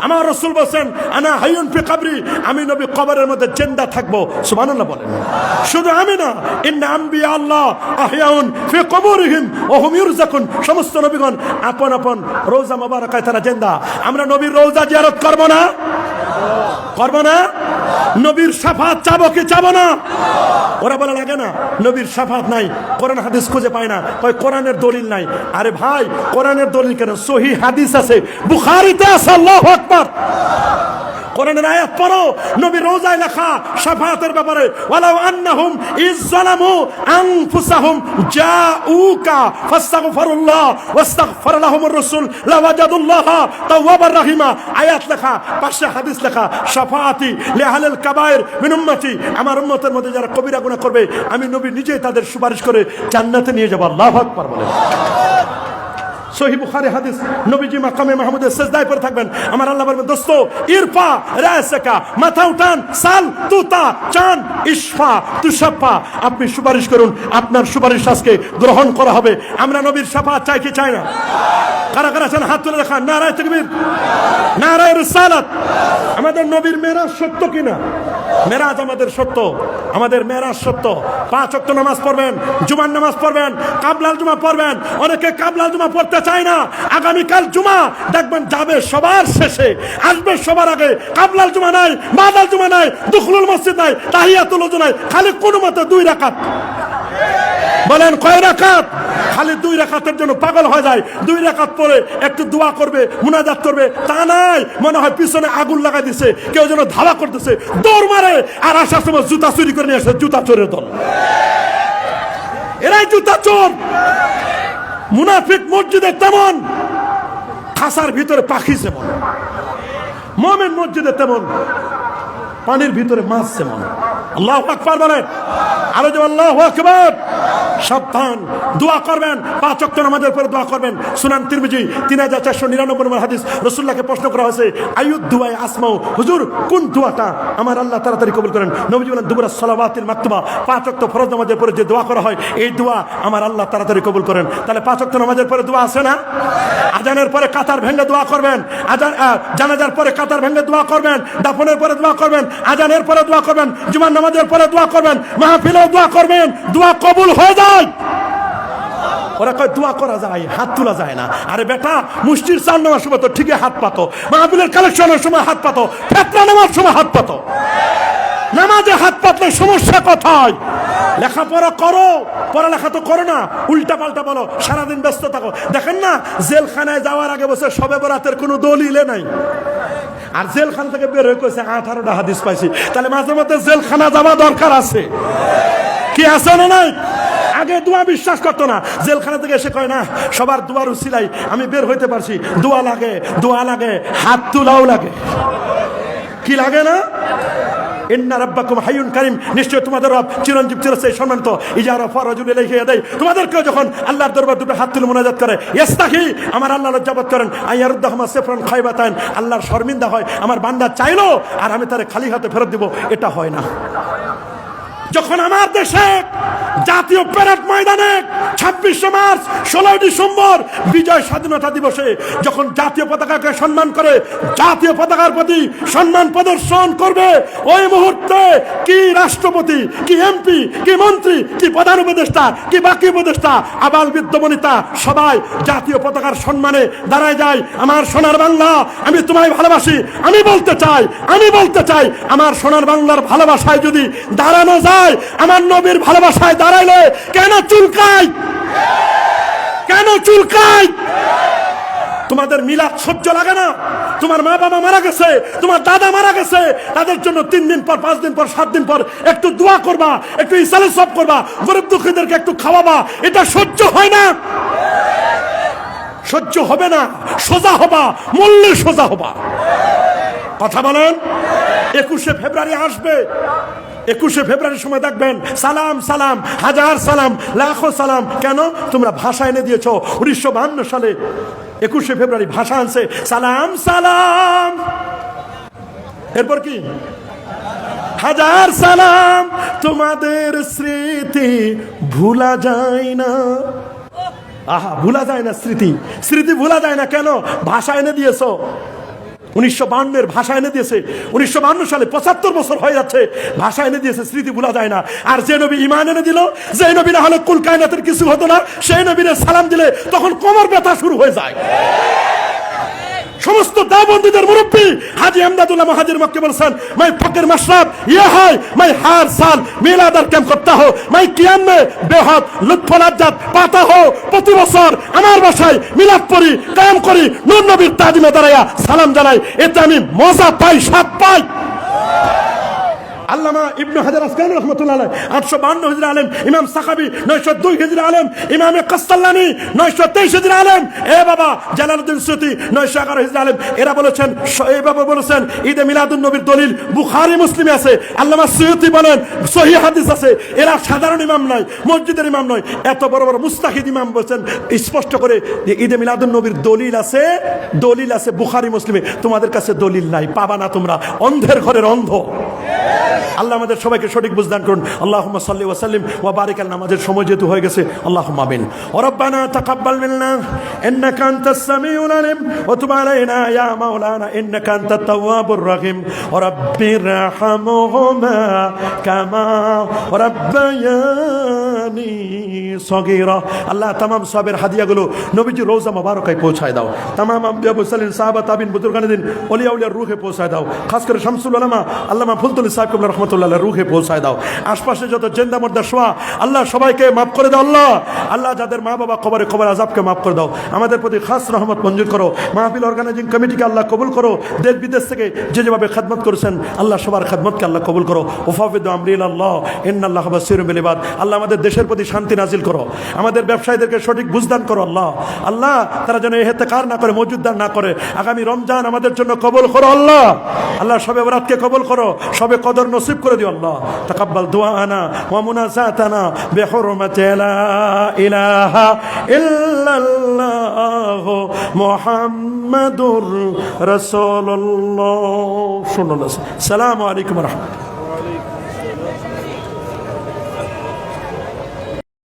আমার রাসূল বলেন, আনা হাইয়ুন ফি কবরি, আমি নবী কবরের মধ্যে জিন্দা থাকবো। সুবহানাল্লাহ বলেন। শুধু আমি না, ইন্না আম্বিয়া আল্লাহ আহইয়াউন ফি কবরিহিম ওয়া হুম ইরযাকুন। সমস্ত নবীগণ আপন আপন রওজা মুবারাকায় তারা জিন্দা। আমরা নবীর রওজা জিয়ারত করব না? করব না? নবীর শাফাত চাবো কি চাবো না? ওরা বলে লাগে না নবীর শাফাত নাই, কোরআন হাদিস খুঁজে পায় না, কয় কোরআনের দলিল নাই। আরে ভাই, কোরআনের দলিল কেন? সহিহ হাদিস আছে, বুখারীতে আছে। আল্লাহু আকবার। কোরআনের আয়াত পড়ো, নবীর রওজায় লেখা শাফাতের ব্যাপারে, ওয়ালাউ আন্নাহুম ইজ যালামু আনফুসাহুম জাউকা ফাস্তাগফিরুল্লাহ ওয়াস্তাগফার লাহুমুর রাসূল লাওয়াজাদুল্লাহা তাওয়াবার রাহিমা। আয়াত লেখা, পাশে হাদিস লেখা, শাফাআতি লিআহলিল কাবায়ের মিন উম্মতি, আমার উম্মতের মধ্যে যারা কবিরা গুনাহ করবে আমি নবী নিজেই তাদের সুপারিশ করে জান্নাতে নিয়ে যাব। আল্লাহু আকবার বলেন। সহিহ বুখারী হাদিস, নবীজি মাকামে মাহমুদের সিজদায় পড়ে থাকবেন। আমার আল্লাহ বলবেন, দোস্ত ইরফা রাসাকা, মাথা উঠান, সাল তুতা চান, ইশফা তুশাফা, আপনি সুপারিশ করুন, আপনার সুপারিশ আজকে গ্রহণ করা হবে। আমরা নবীর শাফাত চাই কি চাই না? কারা কারা চান হাত তুলে দেখান। নারায়ে তাকবীর, নারায়ে রিসালাত। আমাদের নবীর মেরাজ সত্য কিনা? মেরাজ আমাদের সত্য, আমাদের মেরাজ সত্য। 5 ওয়াক্ত নামাজ পড়বেন, জুমার নামাজ পড়বেন, কাবলাল জুমা পড়বেন। অনেকে কাবলাল জুমা পড়তে চায় না। আগামীকাল জুমা দেখবেন যাবে সবার শেষে, আসবে সবার আগে। কাবলাল জুমা নাই, বাদাল জুমা নাই, দুখলুল মসজিদ নাই, তাহিয়াতুল ওযু নাই, খালি কোন মতে 2 রাকাত। বলেন কয় রাকাত? খালি 2 রাকাতের জন্য পাগল হয়ে যায়, 2 রাকাত পরে একটু দোয়া করবে, মুনাজাত করবে, তা নাই। মনে হয় পিছনে আগুন লাগাই দিছে, কেউ যেন ধাওয়া করতেছে, দৌড় মারে, আর আসার সময় জুতা চুরি করে নিয়ে আসে। জুতা চোরের দল, এরাই জুতা চোর। মুনাফিক মসজিদে তেমন, খাসার ভিতরে পাখি যেমন, মুমিন মসজিদে তেমন, পানির ভিতরে মাছ যেমন। আল্লাহু আকবার বলেন, আরো যে আল্লাহু আকবার। সাবধান, দোয়া করবেন, 5 ওয়াক্ত নামাজের পরে দোয়া করবেন। সুনান তিরমিজি 3499 নম্বর হাদিস, রাসূলুল্লাহকে প্রশ্ন করা হয়েছে, আইয়ুদ দুআ আসমাউ, হুজুর কোন দোয়াটা আমার আল্লাহ তাড়াতাড়ি কবুল করেন? নবীজি বলেন, দুবুরা সালাওয়াতিল মাকতুবা, 5 ওয়াক্ত ফরজ নামাজের পরে যে দোয়া করা হয়, এই দোয়া আমার আল্লাহ তাড়াতাড়ি কবুল করেন। তাহলে 5 ওয়াক্ত নামাজের পরে দোয়া আছে না? আজানের পরে কাতার ভেঙে দোয়া করবেন, জানাজার পরে কাতার ভেঙে দোয়া করবেন, দাফনের পরে দোয়া করবেন, আজানের পরে দোয়া করবেন, জুমার নামাজের পরে দোয়া করবেন, মাহফিলেও দোয়া করবেন, দোয়া কবুল হয়ে যায়। ওরা কয় দোয়া করা যায়, হাত তোলা যায় না। আরে বেটা, মুষ্টির চাল নেওয়ার সময় তো ঠিকই হাত পাতো, মাহফিলের কালেকশনের সময় হাত পাতো, ফেতরা নেওয়ার সময় হাত পাতো, নামাজে হাত পাতলে সমস্যা কোথায়? লেখাপড়া করো, পড়ালেখা তো করো না, উল্টা পাল্টা বলো, সারাদিন ব্যস্ত থাকো। দেখেন না, জেলখানায় যাওয়ার আগে বসে শবে বরাতের কোনো দলিলে নাই, আর জেলখানা থেকে বের হয়ে কইছে 18টা হাদিস পাইছি। তাহলে মাঝে মধ্যে জেলখানা যাওয়া দরকার আছে কি আছে না নাই? আগে দোয়া বিশ্বাস করতো না, জেলখানা থেকে এসে কয় না সবার দোয়ার উসিলাই আমি বের হইতে পারছি। দোয়া লাগে, দোয়া লাগে, হাত তোলাও লাগে, কি লাগে না? ইন্না রাব্বাকুম হাইয়ুন কারীম, নিশ্চয় তোমাদের রব চিরঞ্জীব চিরস্থায়ী সম্মানিত। ইজারা ফারাজুল ইলাইহি ইয়াদাই, তোমাদের কেউ যখন আল্লাহর দরবার দুটো হাত তুলে মুনাজাত করে, ইস্তাহি, আমার আল্লাহ লজ্জাবোধ করেন, আইয়ারুদ্দাহুমা সিফরান খায়বাতান, আল্লাহর শর্মিন্দা হয় আমার বান্দা চাইলো আর আমি তারে খালি হাতে ফেরত দিব, এটা হয় না। যখন আমার দেশে জাতীয় প্যারেড ময়দানে 26শে মার্চ 16 ডিসেম্বর বিজয় স্বাধীনতা দিবসে যখন জাতীয় পতাকাকে সম্মান করে, জাতীয় পতাকার প্রতি সম্মান প্রদর্শন করবে, ওই মুহূর্তে কি রাষ্ট্রপতি, কি এমপি, কি মন্ত্রী, কি প্রধান উপদেষ্টা, কি বাকি উপদেষ্টা, আবাল বৃদ্ধ বনিতা সবাই জাতীয় পতাকার সম্মানে দাঁড়ায় যায়। আমার সোনার বাংলা, আমি তোমায় ভালোবাসি। আমি বলতে চাই আমার সোনার বাংলার ভালোবাসায় যদি দাঁড়ানো যায়, আমার নবীর ভালোবাসায় দাঁড়াইলে কেন চুলকাই? কেন চুলকাই? তোমাদের মিলাদ সহ্য লাগে না? তোমার মা বাবা মারা গেছে, তোমার দাদা মারা গেছে, তাদের জন্য 3 দিন পর, 5 দিন পর, 7 দিন পর একটু দোয়া করবা, একটু ইসালে সব করবা, গরিব দুঃখীদেরকে একটু খাওয়াবা, এটা সহ্য হয় না? সহ্য হবে না, সোজা হবা, মূল্যে সোজা হবা। কথা বলেন। 21শে ফেব্রুয়ারি আসবে, 21শে ফেব্রুয়ারির সময় দেখবেন সালাম সালাম, হাজার সালাম, লাখো সালাম। কেন? তোমরা ভাষা এনে দিয়েছ। 1952 সালে 21শে ফেব্রুয়ারি ভাষা আনছে সালাম সালাম, এরপর কি? হাজার সালাম, তোমাদের স্মৃতি ভুলা যায় না। আহা, ভুলা যায় না স্মৃতি, স্মৃতি ভুলা যায় না। কেন? ভাষা এনে দিয়েছো। 1952 ভাষা এনে দিয়েছে। 1952 সালে 75 বছর হয়ে যাচ্ছে, ভাষা এনে দিয়েছে, স্মৃতি ভুলা যায় না। আর যে নবী ঈমান এনে দিল, যে নবী না হলে কুল কায়নাতের কিছু হতো না, সেই নবীর সালাম দিলে তখন কোমর ব্যথা শুরু হয়ে যায়। সমস্ত দাবন্দিদের মুরব্বী হাজী আমদাদুল্লাহ মুহাজির মক্কি বলছেন, मैं फकर मशरब ये है, मैं हर साल मिलाद और कैंप करता हूं, मैं कियाम में बेहद लुत्फ लज्जत पाता हूं। প্রতি বছর আমার বাসায় মিলাদ পড়ি, কায়াম করি, নূর নবীর তাজিমে দাঁড়ায়া সালাম জানাই, এতে আমি মজা পাই, স্বাদ পাই। আল্লামা ইবনে হাজার আসকালানী রাহমাতুল্লাহ আলাইহি 852 হিজরি আলেম, ইমাম সাখাবী 902 হিজরি আলেম, ইমামে কাসসাল্লানী 923 হিজরি আলেম, এ বাবা জালালউদ্দিন সুয়ুতী 911 হিজরি আলেম। এরা বলেছেন, এইভাবে বলেছেন, ঈদে মিলাদুন নবীর দলিল বুখারী মুসলিমে আছে। আল্লামা সুয়ুতী বলেন সহিহ হাদিস আছে। এরা সাধারণ ইমাম নয়, মসজিদের ইমাম নয়, এত বড় বড় মুস্তাহিদ ইমাম বলেছেন স্পষ্ট করে যে ঈদে মিলাদুন নবীর দলিল আছে, দলিল আছে বুখারী মুসলিমে। তোমাদের কাছে দলিল নাই, পাবা না তোমরা, অন্ধের ঘরের অন্ধ। আল্লাহ আমাদের সবাইকে সঠিক বুঝদান করুন। আল্লাহুম্মা সাল্লি ওয়া সাল্লিম ওয়া বারিক আলা। নামাজের সময় যেহেতু হয়ে গেছে, আল্লাহুম্মা আমিন। ওয়া রাব্বানা তাকাব্বাল মিন্না ইন্নাকা আনতাস সামিউল আলিম ওয়া তুব আলাইনা ইয়া মাওলানা ইন্নাকা আনতাত তাওয়াবুর রহিম। ওয়া রাব্বিরহামহুমা কামা রাব্বায়ানি সগীরা। আল্লাহ তামাম সবের হাদিয়াগুলো নবীজি রওজা মুবারকায় পৌঁছায় দাও। তামাম আম্বিয়া মুরসালিন, সাহাবা, তাবিন, বুজুর্গানে দিন, ওলিয়া উলিয়ার রূহে পৌঁছায় দাও। খাস করে শামসুল উলামা আল্লামা ফুলতুল সাহেব মোল্লা রহমতুল্লাহ রুহে পৌঁছায় দাও। আশপাশে যত জেন্দা মর্দা শোয়া আল্লাহ সবাইকে মাফ করে দাও আল্লাহ। আল্লাহ যাদের মা বাবা কবরে কবর আযাবকে মাফ করে দাও। আমাদের প্রতি খাস রহমত মঞ্জুর করো। মাহফিল অর্গানাইজিং কমিটিকে আল্লাহ কবুল করো। দেশ বিদেশ থেকে যে যেভাবে খেদমত করেছেন আল্লাহ সবার খেদমতকে আল্লাহ কবুল করো। ওয়াফাবিদু আমরি ইলাল্লাহ ইন্নাল্লাহা বাসীরুম বিল ইবাদ। আল্লাহ আমাদের দেশের প্রতি শান্তি নাজিল করো। আমাদের ব্যবসায়ীদেরকে সঠিক বুঝদান করো আল্লাহ। আল্লাহ তারা যেন ইহতেকার না করে, মজুদদার না করে। আগামী রমজান আমাদের জন্য কবুল করো আল্লাহ। আল্লাহ শবে বরাতকে কবুল করো, শবে কদর নসিব করে দিও আল্লাহ। তাকাব্বাল দুআনা ওয়া মুনাজাতানা বিহুরমাতি লা ইলাহা ইল্লাল্লাহ মুহাম্মাদুর রাসূলুল্লাহ সাল্লাল্লাহু আলাইহি ওয়া সাল্লাম। আসসালামু আলাইকুম ওয়া রাহমাতুল্লাহ।